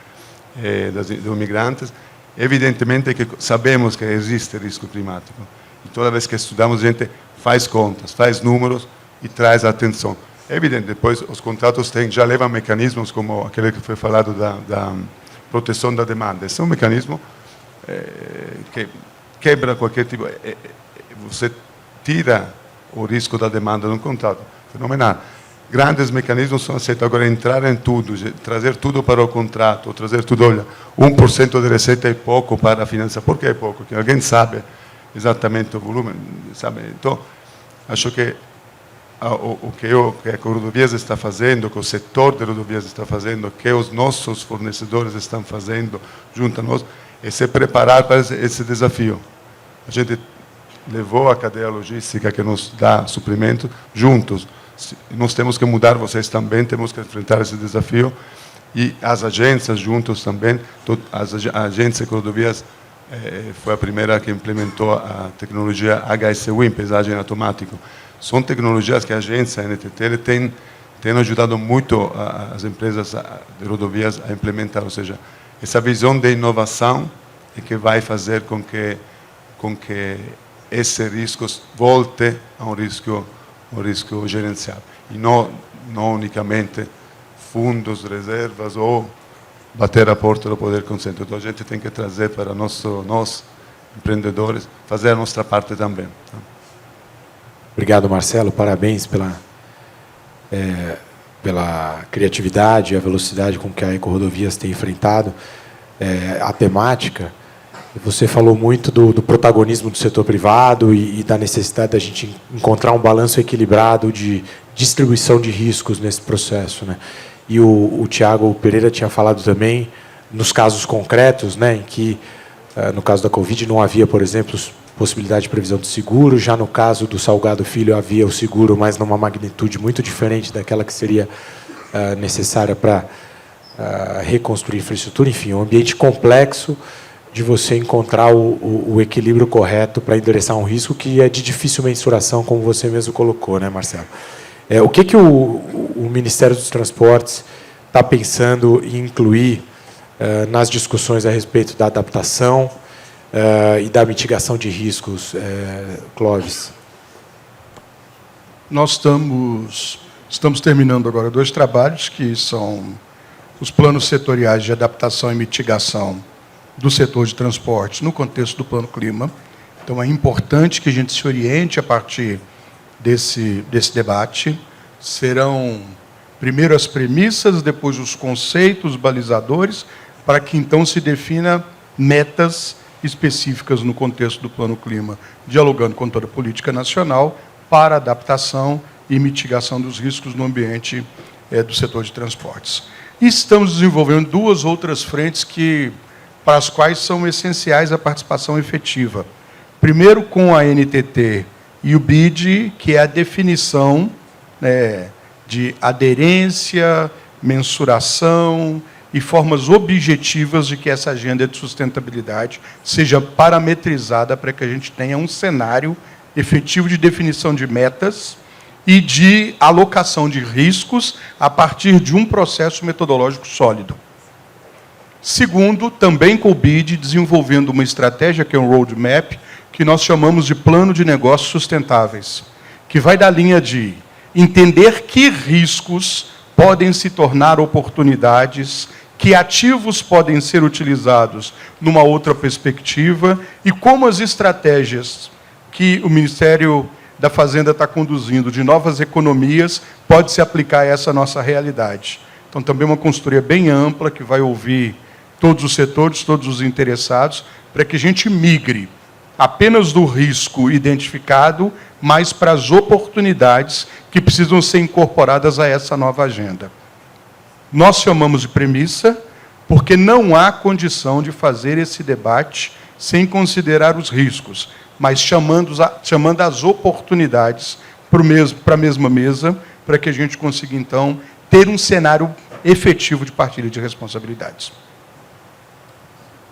dos imigrantes. Evidentemente que sabemos que existe risco climático. E toda vez que estudamos, a gente faz contas, faz números e traz a atenção. É evidente, depois os contratos já levam mecanismos como aquele que foi falado da proteção da demanda. Esse é um mecanismo que quebra qualquer tipo... Você tira o risco da demanda de um contrato. Fenomenal. Grandes mecanismos são aceitos. Agora, entrar em tudo, trazer tudo para o contrato, trazer tudo, olha, 1% de receita é pouco para financiar. Por que é pouco? Porque alguém sabe exatamente o volume, sabe? Então, acho que o que a Rodovias está fazendo, o que o setor de rodovias está fazendo, o que os nossos fornecedores estão fazendo junto a nós, é se preparar para esse desafio. A gente levou a cadeia logística que nos dá suprimento juntos. Nós temos que mudar, vocês também temos que enfrentar esse desafio. E as agências juntos também. A agência de rodovias foi a primeira que implementou a tecnologia HSWIM, pesagem automática. São tecnologias que a agência NTT tem ajudado muito as empresas de rodovias a implementar. Ou seja, essa visão de inovação é que vai fazer com que esse risco volte a um risco gerenciado. E não unicamente fundos, reservas ou bater a porta do poder concedente. Então a gente tem que trazer para nós empreendedores, fazer a nossa parte também. Obrigado, Marcelo. Parabéns pela criatividade e a velocidade com que a Ecorodovias tem enfrentado a temática. Você falou muito do protagonismo do setor privado e da necessidade da gente encontrar um balanço equilibrado de distribuição de riscos nesse processo, né? E o Tiago Pereira tinha falado também nos casos concretos, né, em que, no caso da Covid, não havia, por exemplo, possibilidade de previsão de seguro. Já no caso do Salgado Filho havia o seguro, mas numa magnitude muito diferente daquela que seria necessária para reconstruir infraestrutura. Enfim, um ambiente complexo de você encontrar o equilíbrio correto para endereçar um risco que é de difícil mensuração, como você mesmo colocou, né, Marcelo? O que o Ministério dos Transportes está pensando em incluir nas discussões a respeito da adaptação e da mitigação de riscos, Clóvis? Nós estamos terminando agora 2 trabalhos, que são os planos setoriais de adaptação e mitigação do setor de transportes no contexto do Plano Clima. Então, é importante que a gente se oriente a partir desse debate. Serão primeiro as premissas, depois os conceitos balizadores, para que então se defina metas específicas no contexto do Plano Clima, dialogando com toda a política nacional para adaptação e mitigação dos riscos no ambiente do setor de transportes. E estamos desenvolvendo 2 outras frentes para as quais são essenciais a participação efetiva. Primeiro, com a NTT e o BID, que é a definição de aderência, mensuração e formas objetivas de que essa agenda de sustentabilidade seja parametrizada para que a gente tenha um cenário efetivo de definição de metas e de alocação de riscos a partir de um processo metodológico sólido. Segundo, também com o BID, desenvolvendo uma estratégia, que é um roadmap, que nós chamamos de Plano de Negócios Sustentáveis, que vai da linha de entender que riscos podem se tornar oportunidades, que ativos podem ser utilizados numa outra perspectiva e como as estratégias que o Ministério da Fazenda está conduzindo de novas economias pode se aplicar a essa nossa realidade. Então, também uma consultoria bem ampla, que vai ouvir todos os setores, todos os interessados, para que a gente migre apenas do risco identificado, mas para as oportunidades que precisam ser incorporadas a essa nova agenda. Nós chamamos de premissa, porque não há condição de fazer esse debate sem considerar os riscos, mas chamando as oportunidades para a mesma mesa, para que a gente consiga, então, ter um cenário efetivo de partilha de responsabilidades.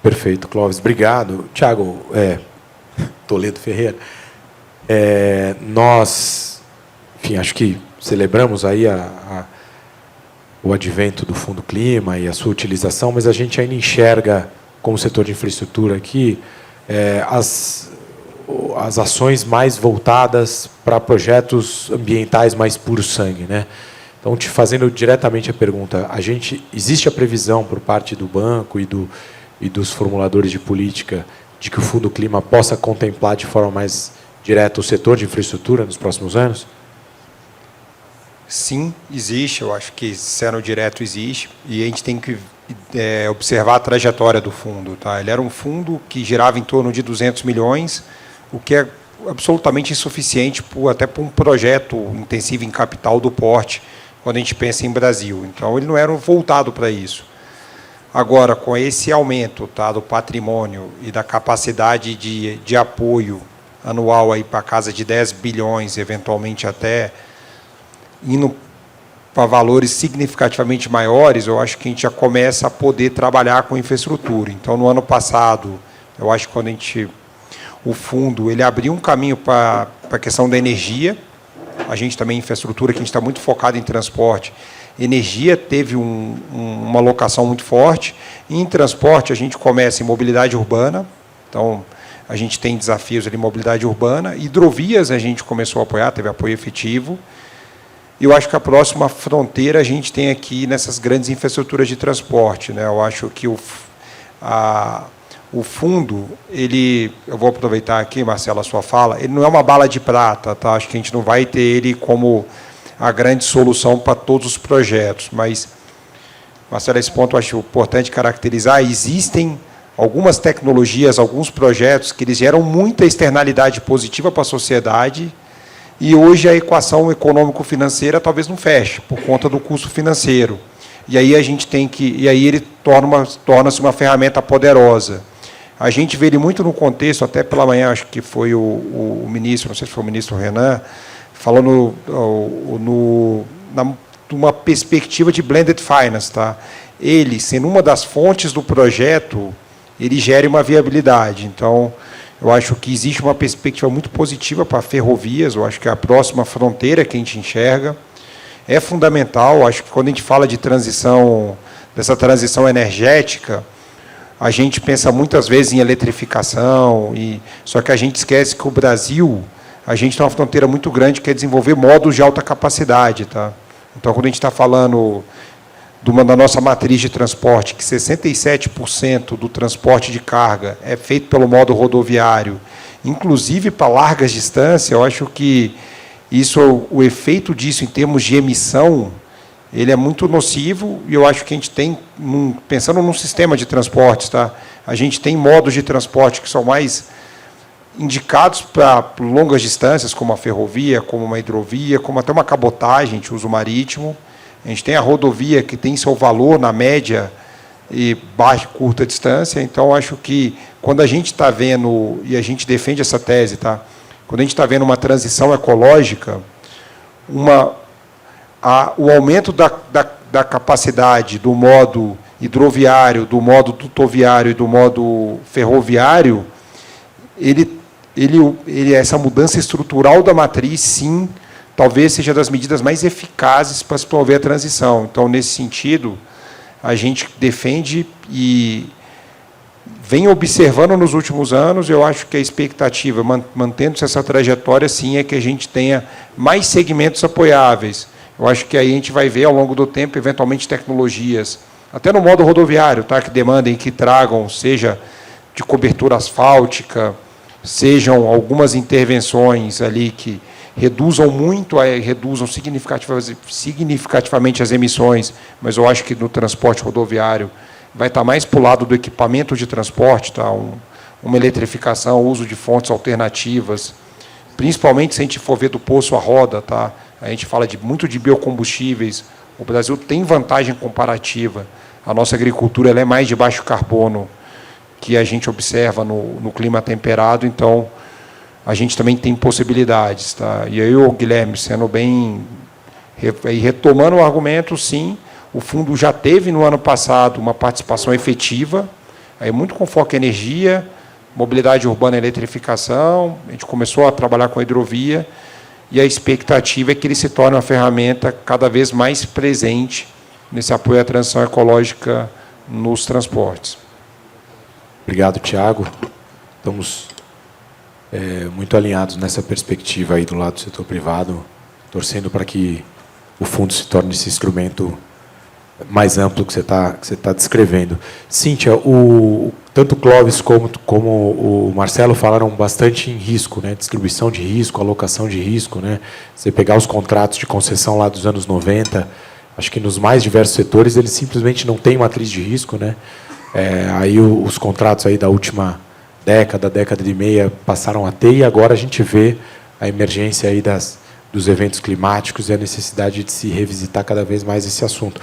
Perfeito, Clóvis. Obrigado. Tiago, Toledo Ferreira, nós, enfim, acho que celebramos aí o advento do Fundo Clima e a sua utilização, mas a gente ainda enxerga, como setor de infraestrutura aqui, as ações mais voltadas para projetos ambientais mais puro sangue, né? Então, te fazendo diretamente a pergunta, existe a previsão por parte do banco e dos formuladores de política de que o Fundo Clima possa contemplar de forma mais direta o setor de infraestrutura nos próximos anos? Sim, existe. Eu acho que sendo direto existe. E a gente tem que observar a trajetória do fundo. Tá? Ele era um fundo que girava em torno de 200 milhões, o que é absolutamente insuficiente até para um projeto intensivo em capital do porte, quando a gente pensa em Brasil. Então, ele não era voltado para isso. Agora, com esse aumento do patrimônio e da capacidade de apoio anual para a casa de 10 bilhões, eventualmente até indo para valores significativamente maiores, eu acho que a gente já começa a poder trabalhar com infraestrutura. Então, no ano passado, eu acho que quando o fundo ele abriu um caminho para a questão da energia, a gente também, infraestrutura, que a gente está muito focado em transporte, energia teve uma alocação muito forte. Em transporte, a gente começa em mobilidade urbana. Então, a gente tem desafios ali em mobilidade urbana. Hidrovias, a gente começou a apoiar, teve apoio efetivo. E eu acho que a próxima fronteira a gente tem aqui nessas grandes infraestruturas de transporte, né? Eu acho que o fundo, eu vou aproveitar aqui, Marcelo, a sua fala, ele não é uma bala de prata, tá? Acho que a gente não vai ter ele como a grande solução para todos os projetos, mas, Marcelo, esse ponto eu acho importante caracterizar. Existem algumas tecnologias, alguns projetos que eles geram muita externalidade positiva para a sociedade e hoje a equação econômico-financeira talvez não feche, por conta do custo financeiro. E aí a gente tem e aí ele torna-se uma ferramenta poderosa. A gente vê ele muito no contexto, até pela manhã, acho que foi o ministro, não sei se foi o ministro Renan, falando numa perspectiva de blended finance. Tá? Ele, sendo uma das fontes do projeto, ele gera uma viabilidade. Então, eu acho que existe uma perspectiva muito positiva para ferrovias, eu acho que é a próxima fronteira que a gente enxerga. é fundamental. Acho que quando a gente fala de transição, dessa transição energética, a gente pensa muitas vezes em eletrificação, só que a gente esquece que o Brasil, a gente tem uma fronteira muito grande que é desenvolver módulos de alta capacidade. Tá? Então, quando a gente está falando da nossa matriz de transporte, que 67% do transporte de carga é feito pelo modo rodoviário, inclusive para largas distâncias, eu acho que o efeito disso em termos de emissão, ele é muito nocivo, e eu acho que a gente tem, pensando num sistema de transportes, tá? A gente tem modos de transporte que são mais indicados para longas distâncias, como a ferrovia, como uma hidrovia, como até uma cabotagem de uso marítimo. A gente tem a rodovia, que tem seu valor na média e baixa e curta distância. Então, acho que quando a gente está vendo, e a gente defende essa tese, tá? Quando a gente está vendo uma transição ecológica, o aumento da capacidade do modo hidroviário, do modo dutoviário e do modo ferroviário, essa mudança estrutural da matriz, sim, talvez seja das medidas mais eficazes para se promover a transição. Então, nesse sentido, a gente defende e vem observando nos últimos anos. Eu acho que a expectativa, mantendo-se essa trajetória, sim, é que a gente tenha mais segmentos apoiáveis. Eu acho que aí a gente vai ver, ao longo do tempo, eventualmente, tecnologias, até no modo rodoviário, tá, que demandem, que tragam, seja de cobertura asfáltica, sejam algumas intervenções ali que reduzam significativamente as emissões, mas eu acho que no transporte rodoviário vai estar mais para o lado do equipamento de transporte, tá? Uma eletrificação, uso de fontes alternativas, principalmente se a gente for ver do poço à roda, tá? A gente fala muito de biocombustíveis. O Brasil tem vantagem comparativa. A nossa agricultura ela é mais de baixo carbono que a gente observa no clima temperado, então a gente também tem possibilidades. Tá? E aí, Guilherme, sendo bem... retomando o argumento, sim, o fundo já teve, no ano passado, uma participação efetiva, aí muito com foco em energia, mobilidade urbana e eletrificação. A gente começou a trabalhar com a hidrovia, e a expectativa é que ele se torne uma ferramenta cada vez mais presente nesse apoio à transição ecológica nos transportes. Obrigado, Tiago. Estamos muito alinhados nessa perspectiva aí do lado do setor privado, torcendo para que o fundo se torne esse instrumento mais amplo que você tá descrevendo. Cíntia, tanto o Clóvis como o Marcelo falaram bastante em risco, né? Distribuição de risco, alocação de risco, né? Você pegar os contratos de concessão lá dos anos 90, acho que nos mais diversos setores eles simplesmente não têm matriz de risco, né? Aí os contratos aí da última década e meia passaram a ter, e agora a gente vê a emergência aí dos eventos climáticos e a necessidade de se revisitar cada vez mais esse assunto.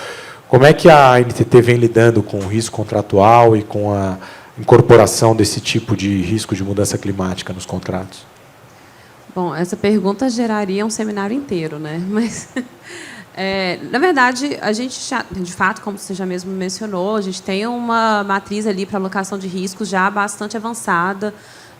Como é que a NTT vem lidando com o risco contratual e com a incorporação desse tipo de risco de mudança climática nos contratos? Bom, essa pergunta geraria um seminário inteiro, né? Mas, na verdade, a gente já, de fato, como você já mesmo mencionou, a gente tem uma matriz ali para alocação de riscos já bastante avançada.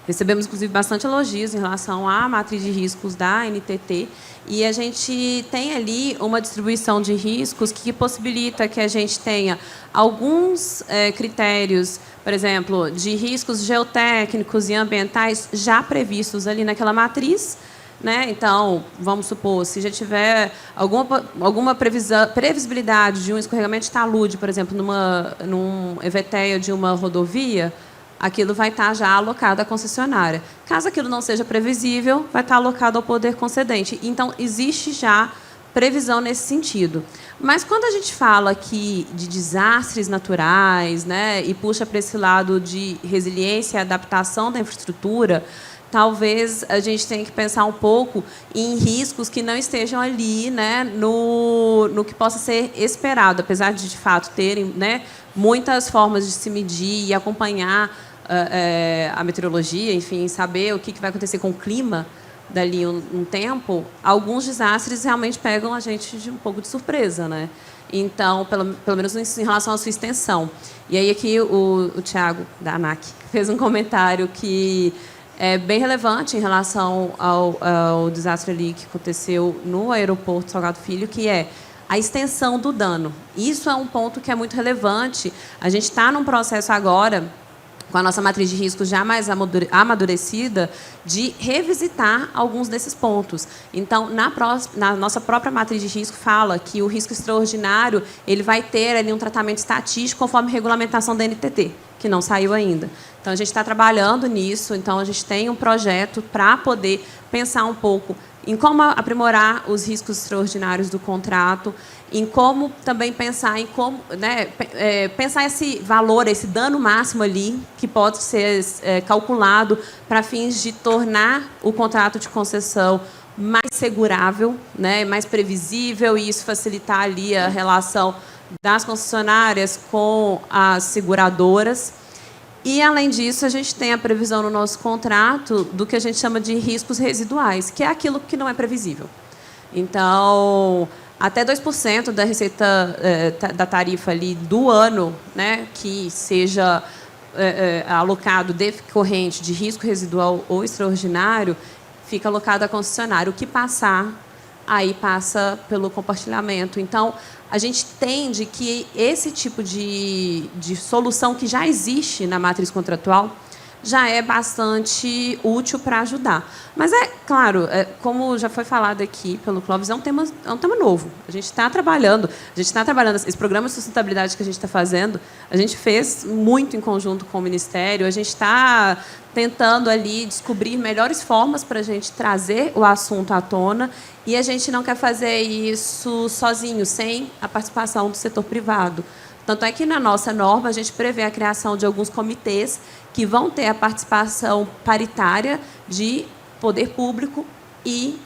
Recebemos, inclusive, bastante elogios em relação à matriz de riscos da NTT. E a gente tem ali uma distribuição de riscos que possibilita que a gente tenha alguns critérios, por exemplo, de riscos geotécnicos e ambientais já previstos ali naquela matriz, né? Então, vamos supor, se já tiver alguma previsibilidade de um escorregamento de talude, por exemplo, num EVTEA de uma rodovia, aquilo vai estar já alocado à concessionária. Caso aquilo não seja previsível, vai estar alocado ao poder concedente. Então, existe já previsão nesse sentido. Mas, quando a gente fala aqui de desastres naturais, né, e puxa para esse lado de resiliência e adaptação da infraestrutura, talvez a gente tenha que pensar um pouco em riscos que não estejam ali, né, no que possa ser esperado, apesar de fato, terem, né, muitas formas de se medir e acompanhar a meteorologia, enfim, saber o que vai acontecer com o clima dali um tempo. Alguns desastres realmente pegam a gente de um pouco de surpresa, né? Então, pelo menos em relação à sua extensão. E aí aqui o Tiago, da ANAC, fez um comentário que é bem relevante em relação ao desastre ali que aconteceu no aeroporto Salgado Filho, que é a extensão do dano. Isso é um ponto que é muito relevante. A gente está num processo agora, com a nossa matriz de risco já mais amadurecida, de revisitar alguns desses pontos. Então, na nossa própria matriz de risco, fala que o risco extraordinário ele vai ter ali um tratamento estatístico conforme a regulamentação da NTT, que não saiu ainda. Então, a gente está trabalhando nisso. Então, a gente tem um projeto para poder pensar um pouco em como aprimorar os riscos extraordinários do contrato, em como também pensar em como, né, pensar esse valor, esse dano máximo ali, que pode ser calculado para fins de tornar o contrato de concessão mais segurável, né, mais previsível, e isso facilitar ali a relação das concessionárias com as seguradoras. E, além disso, a gente tem a previsão no nosso contrato do que a gente chama de riscos residuais, que é aquilo que não é previsível. Então, até 2% da receita da tarifa ali do ano, né, que seja alocado decorrente de risco residual ou extraordinário, fica alocado a concessionário. O que passar, aí passa pelo compartilhamento. Então, a gente entende que esse tipo de solução que já existe na matriz contratual já é bastante útil para ajudar. Mas, claro, como já foi falado aqui pelo Clóvis, é um tema novo. A gente está trabalhando. Esse programa de sustentabilidade que a gente está fazendo, a gente fez muito em conjunto com o Ministério. A gente está tentando ali descobrir melhores formas para a gente trazer o assunto à tona, e a gente não quer fazer isso sozinho, sem a participação do setor privado. Tanto é que, na nossa norma, a gente prevê a criação de alguns comitês que vão ter a participação paritária de poder público e,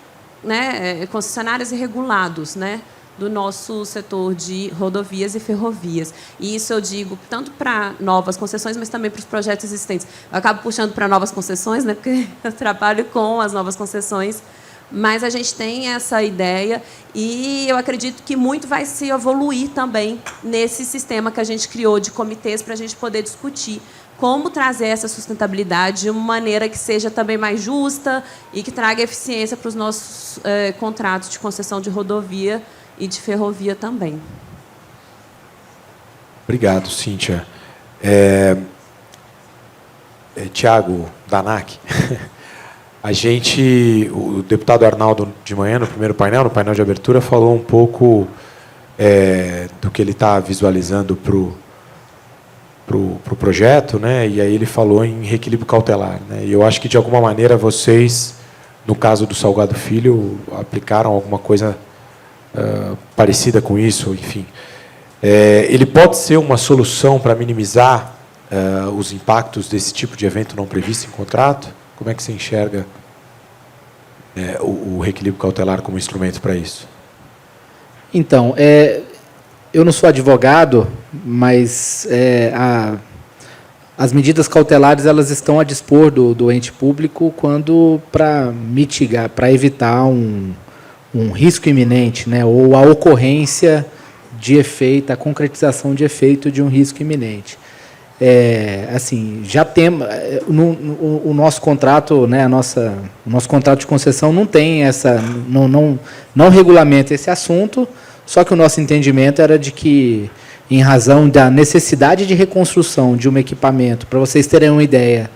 né, concessionários e regulados, né, do nosso setor de rodovias e ferrovias. E isso eu digo tanto para novas concessões, mas também para os projetos existentes. Eu acabo puxando para novas concessões, né, porque eu trabalho com as novas concessões, mas a gente tem essa ideia e eu acredito que muito vai se evoluir também nesse sistema que a gente criou de comitês para a gente poder discutir como trazer essa sustentabilidade de uma maneira que seja também mais justa e que traga eficiência para os nossos contratos de concessão de rodovia e de ferrovia também. Obrigado, Cíntia. Tiago Danac, o deputado Arnaldo, de manhã, no primeiro painel, no painel de abertura, falou um pouco do que ele está visualizando para o projeto, né? E aí ele falou em reequilíbrio cautelar, né? E eu acho que, de alguma maneira, vocês, no caso do Salgado Filho, aplicaram alguma coisa parecida com isso, enfim. Ele pode ser uma solução para minimizar os impactos desse tipo de evento não previsto em contrato? Como é que você enxerga o reequilíbrio cautelar como instrumento para isso? Então, eu não sou advogado, mas as medidas cautelares elas estão a dispor do ente público quando para mitigar, para evitar um risco iminente, né, ou a ocorrência de efeito, a concretização de efeito de um risco iminente. Assim, já temos o nosso contrato, né, o nosso contrato de concessão não tem não regulamenta esse assunto, só que o nosso entendimento era de que, em razão da necessidade de reconstrução de um equipamento, para vocês terem uma ideia,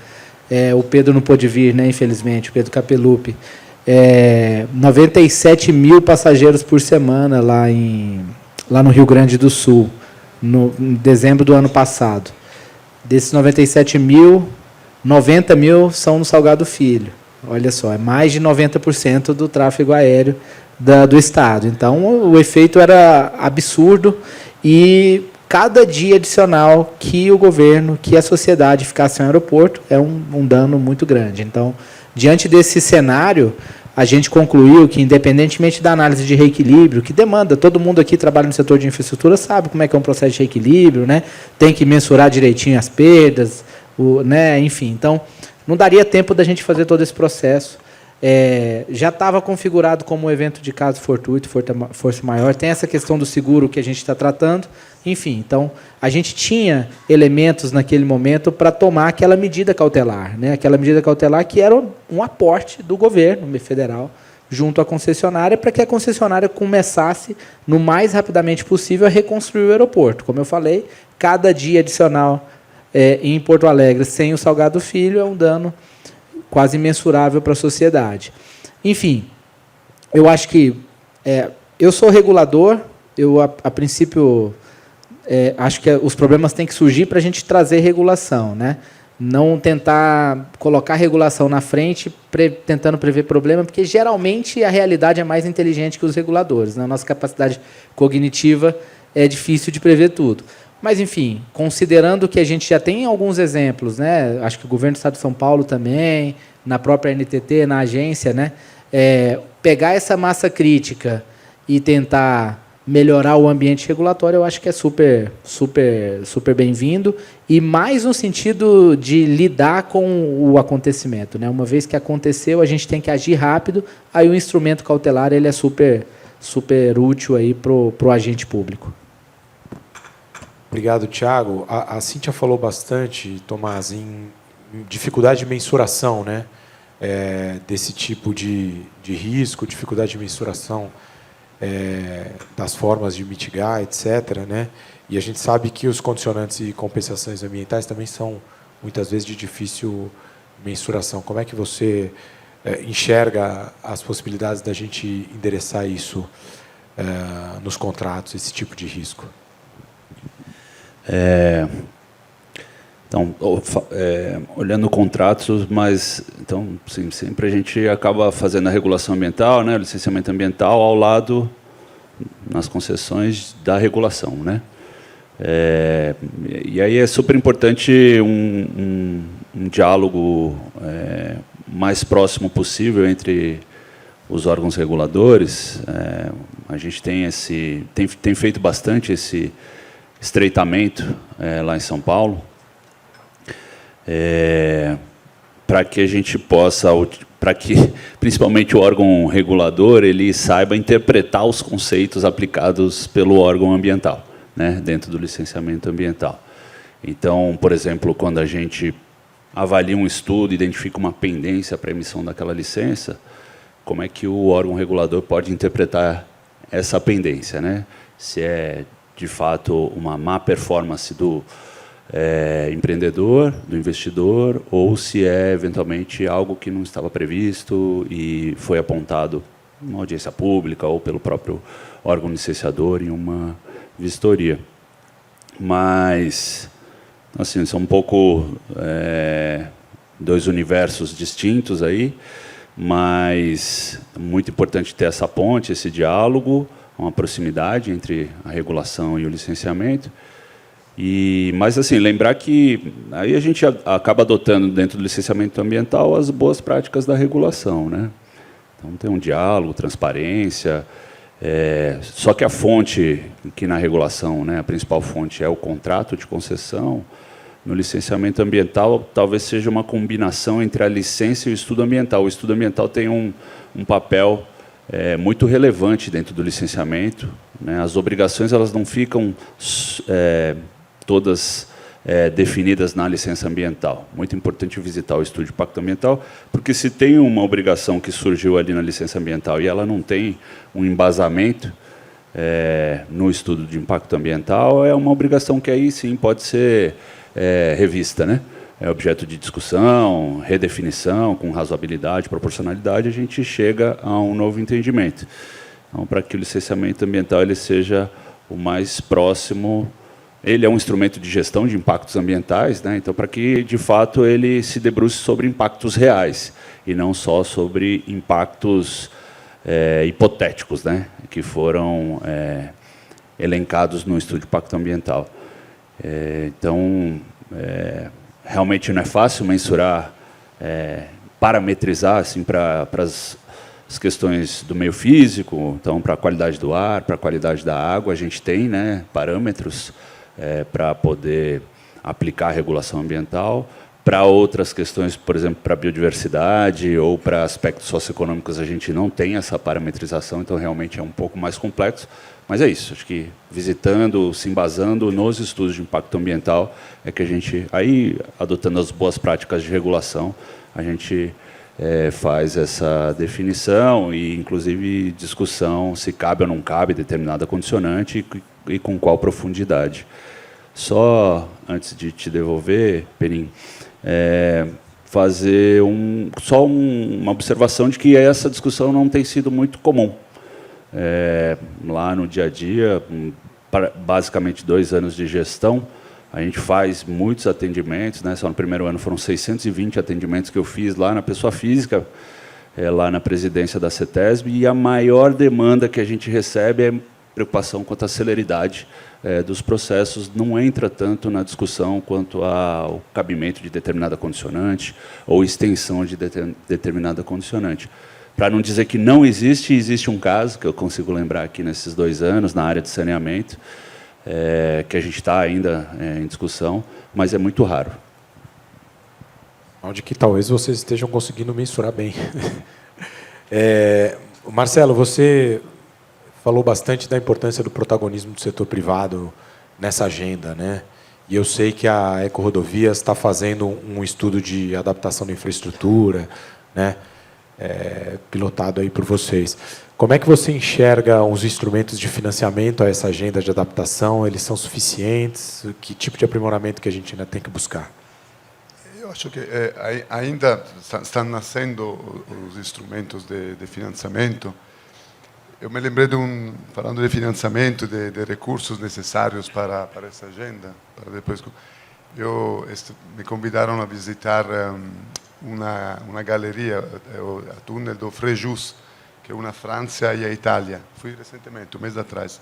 o Pedro não pôde vir, né, infelizmente, o Pedro Capelupi, 97 mil passageiros por semana lá no Rio Grande do Sul, em dezembro do ano passado. Desses 97 mil, 90 mil são no Salgado Filho. Olha só, é mais de 90% do tráfego aéreo do Estado. Então, o efeito era absurdo e cada dia adicional que o governo, que a sociedade ficasse sem aeroporto, é um dano muito grande. Então, diante desse cenário, a gente concluiu que, independentemente da análise de reequilíbrio, que demanda, todo mundo aqui trabalha no setor de infraestrutura, sabe como é que é um processo de reequilíbrio, né? Tem que mensurar direitinho as perdas, né? Enfim. Então, não daria tempo da gente fazer todo esse processo. já estava configurado como evento de caso fortuito, força maior. Tem essa questão do seguro que a gente está tratando. Enfim, então, a gente tinha elementos naquele momento para tomar aquela medida cautelar, né? Aquela medida cautelar que era um aporte do governo federal junto à concessionária para que a concessionária começasse, no mais rapidamente possível, a reconstruir o aeroporto. Como eu falei, cada dia adicional em Porto Alegre sem o Salgado Filho é um dano quase imensurável para a sociedade. Enfim, eu acho que eu sou regulador, eu, a princípio, acho que os problemas têm que surgir para a gente trazer regulação, né? Não tentar colocar regulação na frente, tentando prever problema, porque, geralmente, a realidade é mais inteligente que os reguladores, né? A nossa capacidade cognitiva é difícil de prever tudo. Mas, enfim, considerando que a gente já tem alguns exemplos, né? Acho que o governo do Estado de São Paulo também, na própria NTT, na agência, né? Pegar essa massa crítica e tentar melhorar o ambiente regulatório, eu acho que é super bem-vindo, e mais no sentido de lidar com o acontecimento, né? Uma vez que aconteceu, a gente tem que agir rápido, aí o instrumento cautelar ele é super útil aí para o agente público. Obrigado, Thiago. A Cíntia falou bastante, Tomás, em dificuldade de mensuração, né? Desse tipo de risco, dificuldade de mensuração das formas de mitigar, etc., né? E a gente sabe que os condicionantes e compensações ambientais também são, muitas vezes, de difícil mensuração. Como é que você enxerga as possibilidades da gente endereçar isso nos contratos, esse tipo de risco? Então, olhando contratos, mas então, sim, sempre a gente acaba fazendo a regulação ambiental, né, o licenciamento ambiental ao lado, nas concessões, da regulação, né? E aí é super importante um diálogo mais próximo possível entre os órgãos reguladores. A gente tem feito bastante esse estreitamento lá em São Paulo, para que a gente possa, para que principalmente o órgão regulador ele saiba interpretar os conceitos aplicados pelo órgão ambiental, né, dentro do licenciamento ambiental. Então, por exemplo, quando a gente avalia um estudo, identifica uma pendência para a emissão daquela licença, como é que o órgão regulador pode interpretar essa pendência, né? Se é de fato uma má performance do empreendedor, do investidor, ou se é eventualmente algo que não estava previsto e foi apontado numa audiência pública ou pelo próprio órgão licenciador em uma vistoria. Mas, assim, são um pouco dois universos distintos aí, mas é muito importante ter essa ponte, esse diálogo, uma proximidade entre a regulação e o licenciamento. Mas, assim, lembrar que aí a gente acaba adotando, dentro do licenciamento ambiental, as boas práticas da regulação, né? Então, tem um diálogo, transparência. Só que a fonte, que na regulação, né, a principal fonte é o contrato de concessão, no licenciamento ambiental talvez seja uma combinação entre a licença e o estudo ambiental. O estudo ambiental tem um papel muito relevante dentro do licenciamento, né? As obrigações elas não ficam todas definidas na licença ambiental. Muito importante visitar o estudo de impacto ambiental, porque se tem uma obrigação que surgiu ali na licença ambiental e ela não tem um embasamento no estudo de impacto ambiental, é uma obrigação que aí sim pode ser revista, né? É objeto de discussão, redefinição, com razoabilidade, proporcionalidade, a gente chega a um novo entendimento. Então, para que o licenciamento ambiental ele seja o mais próximo, ele é um instrumento de gestão de impactos ambientais, né? Então, para que, de fato, ele se debruce sobre impactos reais, e não só sobre impactos hipotéticos, né? Que foram elencados no estudo de impacto ambiental. Então, realmente não é fácil mensurar, parametrizar assim, para as questões do meio físico, então para a qualidade do ar, para a qualidade da água, a gente tem, né, parâmetros para poder aplicar a regulação ambiental, Para outras questões, por exemplo, para a biodiversidade ou para aspectos socioeconômicos, a gente não tem essa parametrização, então realmente é um pouco mais complexo. Mas é isso, acho que visitando, se embasando nos estudos de impacto ambiental, é que a gente, aí, adotando as boas práticas de regulação, a gente faz essa definição e, inclusive, discussão se cabe ou não cabe determinada condicionante e com qual profundidade. Só, antes de te devolver, Perim, fazer uma observação de que essa discussão não tem sido muito comum. Lá no dia a dia, basicamente 2 anos de gestão, a gente faz muitos atendimentos, né? Só no primeiro ano foram 620 atendimentos que eu fiz lá na pessoa física, lá na presidência da CETESB, e a maior demanda que a gente recebe é preocupação quanto à celeridade dos processos, não entra tanto na discussão quanto ao cabimento de determinada condicionante ou extensão de determinada condicionante. Para não dizer que não existe, existe um caso, que eu consigo lembrar aqui nesses 2 anos, na área de saneamento, que a gente está ainda em discussão, mas é muito raro. Onde que talvez vocês estejam conseguindo mensurar bem. Marcelo, você falou bastante da importância do protagonismo do setor privado nessa agenda, né? E eu sei que a Ecorodovias está fazendo um estudo de adaptação da infraestrutura, né? Pilotado aí por vocês. Como é que você enxerga os instrumentos de financiamento a essa agenda de adaptação? Eles são suficientes? Que tipo de aprimoramento que a gente ainda tem que buscar? Eu acho que ainda estão nascendo os instrumentos de financiamento. Eu me lembrei falando de financiamento, de recursos necessários para essa agenda. Para depois, me convidaram a visitar uma galeria, o túnel do Frejus, que une a França e a Itália. Fui recentemente, um mês atrás.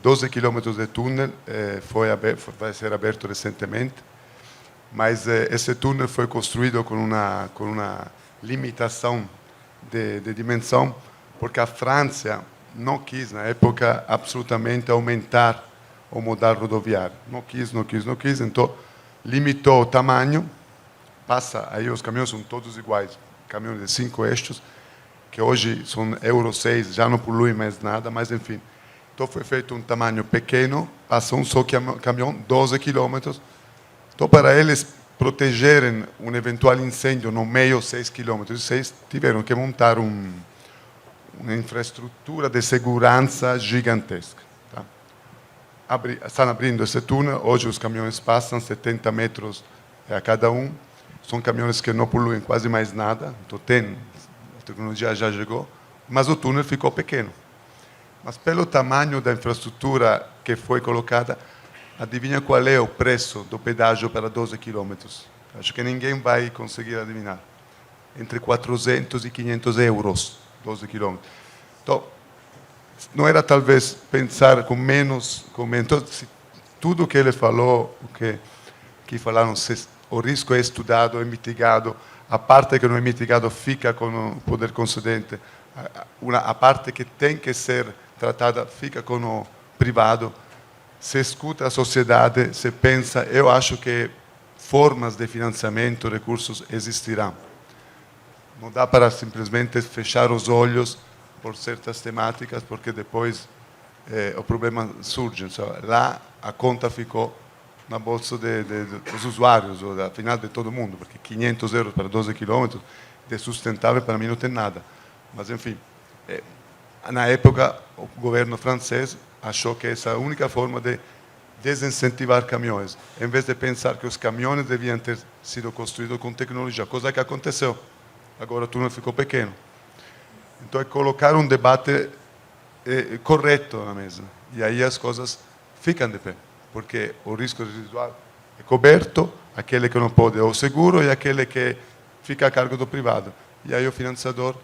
12 quilômetros de túnel, vai ser aberto recentemente, mas esse túnel foi construído com uma limitação de dimensão, porque a França não quis, na época, absolutamente aumentar o modal rodoviário. Não quis, então limitou o tamanho. Aí os caminhões são todos iguais, caminhões de 5 eixos, que hoje são Euro 6, já não poluem mais nada, mas enfim. Então foi feito um tamanho pequeno, passa um só caminhão, 12 quilômetros. Então, para eles protegerem um eventual incêndio no meio, 6 quilômetros, tiveram que montar uma infraestrutura de segurança gigantesca. Tá? Estão abrindo esse túnel, hoje os caminhões passam 70 metros a cada um, são caminhões que não poluem quase mais nada, então a tecnologia já chegou, mas o túnel ficou pequeno. Mas pelo tamanho da infraestrutura que foi colocada, adivinha qual é o preço do pedágio para 12 quilômetros? Acho que ninguém vai conseguir adivinhar. Entre 400 e 500 euros, 12 quilômetros. Então, não era talvez pensar com menos. Então, tudo que ele falou, que falaram, o risco é estudado, é mitigado, a parte que não é mitigado fica com o poder concedente, a parte que tem que ser tratada fica com o privado. Se escuta a sociedade, se pensa, eu acho que formas de financiamento, recursos existirão. Não dá para simplesmente fechar os olhos por certas temáticas, porque depois o problema surge. Lá a conta ficou na bolsa dos usuários, ou afinal de todo mundo, porque 500 euros para 12 quilômetros de sustentável para mim não tem nada. Mas, enfim, na época, o governo francês achou que essa é a única forma de desincentivar caminhões, em vez de pensar que os caminhões deviam ter sido construídos com tecnologia, coisa que aconteceu. Agora o túnel ficou pequeno. Então, é colocar um debate correto na mesa. E aí as coisas ficam de pé, porque o risco residual é coberto, aquele que não pode é o seguro e aquele que fica a cargo do privado. E aí o financiador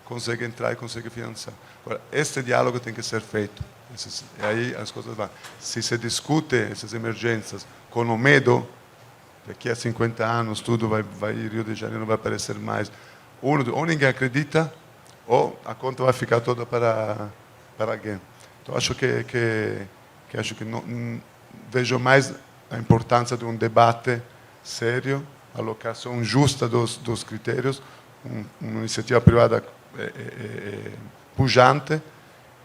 consegue entrar e consegue financiar. Agora, esse diálogo tem que ser feito. E aí as coisas vão. Se se discute essas emergências com o medo, daqui a 50 anos tudo vai Rio de Janeiro não vai aparecer mais. Ou ninguém acredita, ou a conta vai ficar toda para alguém. Então acho que não, vejo mais a importância de um debate sério alocação justa dos critérios, uma iniciativa privada pujante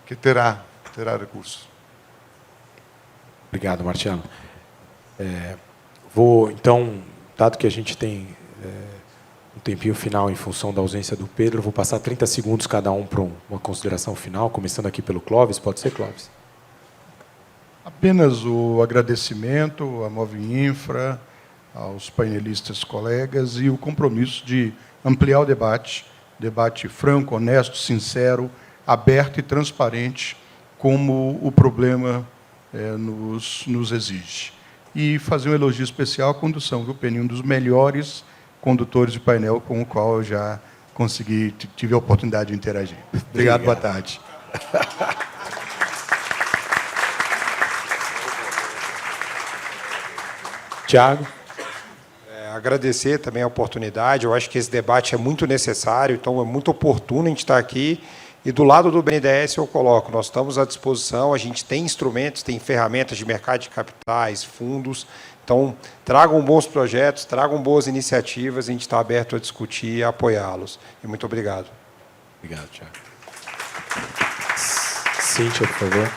que terá recursos. Obrigado, Marcelo. Vou, então, dado que a gente tem um tempinho final em função da ausência do Pedro, vou passar 30 segundos cada um para uma consideração final, começando aqui pelo Clóvis. Pode ser, Clóvis? Apenas o agradecimento à Movinfra, aos painelistas colegas e o compromisso de ampliar o debate franco, honesto, sincero, aberto e transparente, como o problema nos exige. E fazer um elogio especial à condução, viu, Penny? Um dos melhores condutores de painel com o qual eu já tive a oportunidade de interagir. Obrigado. Boa tarde. Tiago? Agradecer também a oportunidade. Eu acho que esse debate é muito necessário, então é muito oportuno a gente estar aqui. E do lado do BNDES eu coloco, nós estamos à disposição, a gente tem instrumentos, tem ferramentas de mercado de capitais, fundos. Então, tragam bons projetos, tragam boas iniciativas, a gente está aberto a discutir e a apoiá-los. E muito obrigado. Obrigado, Tiago. Cíntia, por favor.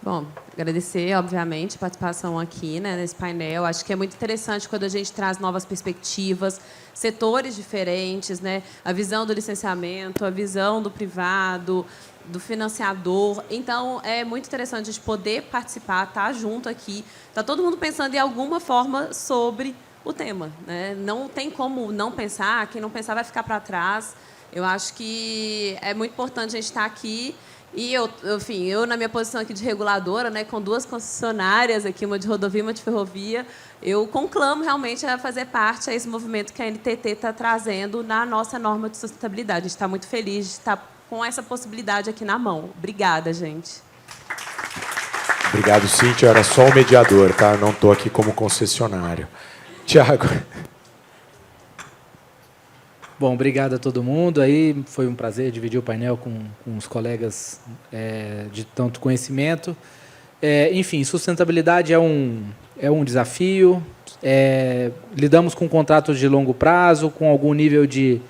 Bom, agradecer, obviamente, a participação aqui, né, nesse painel. Acho que é muito interessante quando a gente traz novas perspectivas, setores diferentes, né, a visão do licenciamento, a visão do privado, do financiador. Então, é muito interessante a gente poder participar, estar junto aqui. Está todo mundo pensando de alguma forma sobre o tema, né? Não tem como não pensar, quem não pensar vai ficar para trás. Eu acho que é muito importante a gente estar aqui. E eu, na minha posição aqui de reguladora, né, com 2 concessionárias aqui, uma de rodovia e uma de ferrovia, eu conclamo realmente a fazer parte a esse movimento que a NTT está trazendo na nossa norma de sustentabilidade. A gente está muito feliz de estar com essa possibilidade aqui na mão. Obrigada, gente. Obrigado, Cíntia. Eu era só o mediador, tá? Eu não estou aqui como concessionário. Tiago. Bom, obrigado a todo mundo. Aí foi um prazer dividir o painel com os colegas de tanto conhecimento. Enfim, sustentabilidade é um desafio. Lidamos com contratos de longo prazo, com algum nível de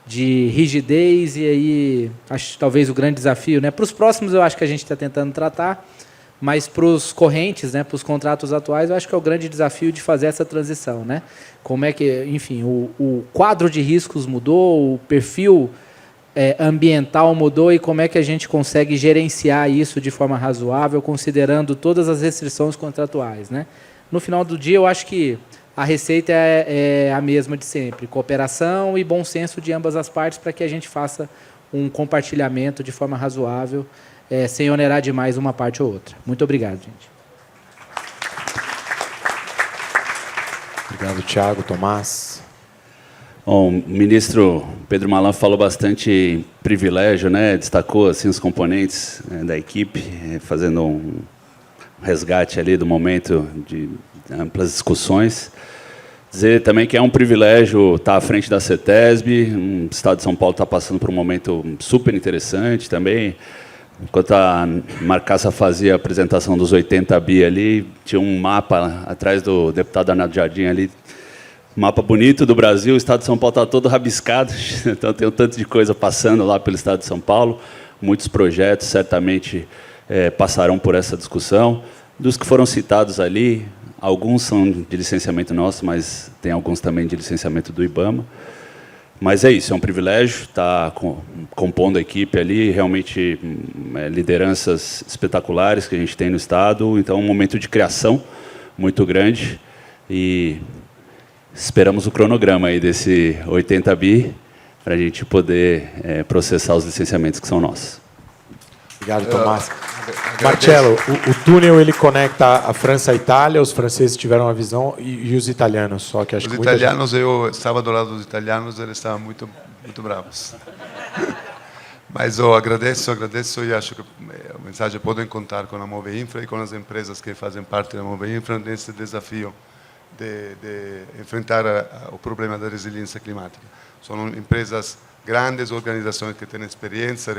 rigidez, e aí acho talvez o grande desafio, né? Para os próximos eu acho que a gente está tentando tratar, mas para os correntes, né, para os contratos atuais, eu acho que é o grande desafio de fazer essa transição, né? Como é que, enfim, o quadro de riscos mudou, o perfil ambiental mudou, e como é que a gente consegue gerenciar isso de forma razoável, considerando todas as restrições contratuais, né? No final do dia, eu acho que a receita é a mesma de sempre: cooperação e bom senso de ambas as partes, para que a gente faça um compartilhamento de forma razoável, sem onerar demais uma parte ou outra. Muito obrigado, gente. Obrigado, Tiago. Tomás. Bom, o ministro Pedro Malan falou bastante em privilégio, né? Destacou assim, os componentes da equipe, fazendo um resgate ali do momento de amplas discussões. Dizer também que é um privilégio estar à frente da CETESB. O Estado de São Paulo está passando por um momento super interessante também. Enquanto a Marcaça fazia a apresentação dos 80 bi ali, tinha um mapa atrás do deputado Arnaldo Jardim ali, mapa bonito do Brasil. O Estado de São Paulo está todo rabiscado, então tem um tanto de coisa passando lá pelo Estado de São Paulo. Muitos projetos certamente passarão por essa discussão. Dos que foram citados ali, alguns são de licenciamento nosso, mas tem alguns também de licenciamento do IBAMA. Mas é isso, é um privilégio estar compondo a equipe ali, realmente lideranças espetaculares que a gente tem no Estado. Então, é um momento de criação muito grande, e esperamos o cronograma aí desse 80 bi para a gente poder processar os licenciamentos que são nossos. Obrigado, Tomás. Marcelo, o túnel ele conecta a França à Itália. Os franceses tiveram uma visão, e os italianos, só que acho que os italianos, eu estava do lado dos italianos, eles estavam muito bravos. Mas eu agradeço e acho que a mensagem: podem contar com a Movinfra e com as empresas que fazem parte da Movinfra nesse desafio de enfrentar o problema da resiliência climática. São empresas grandes, organizações que têm experiência,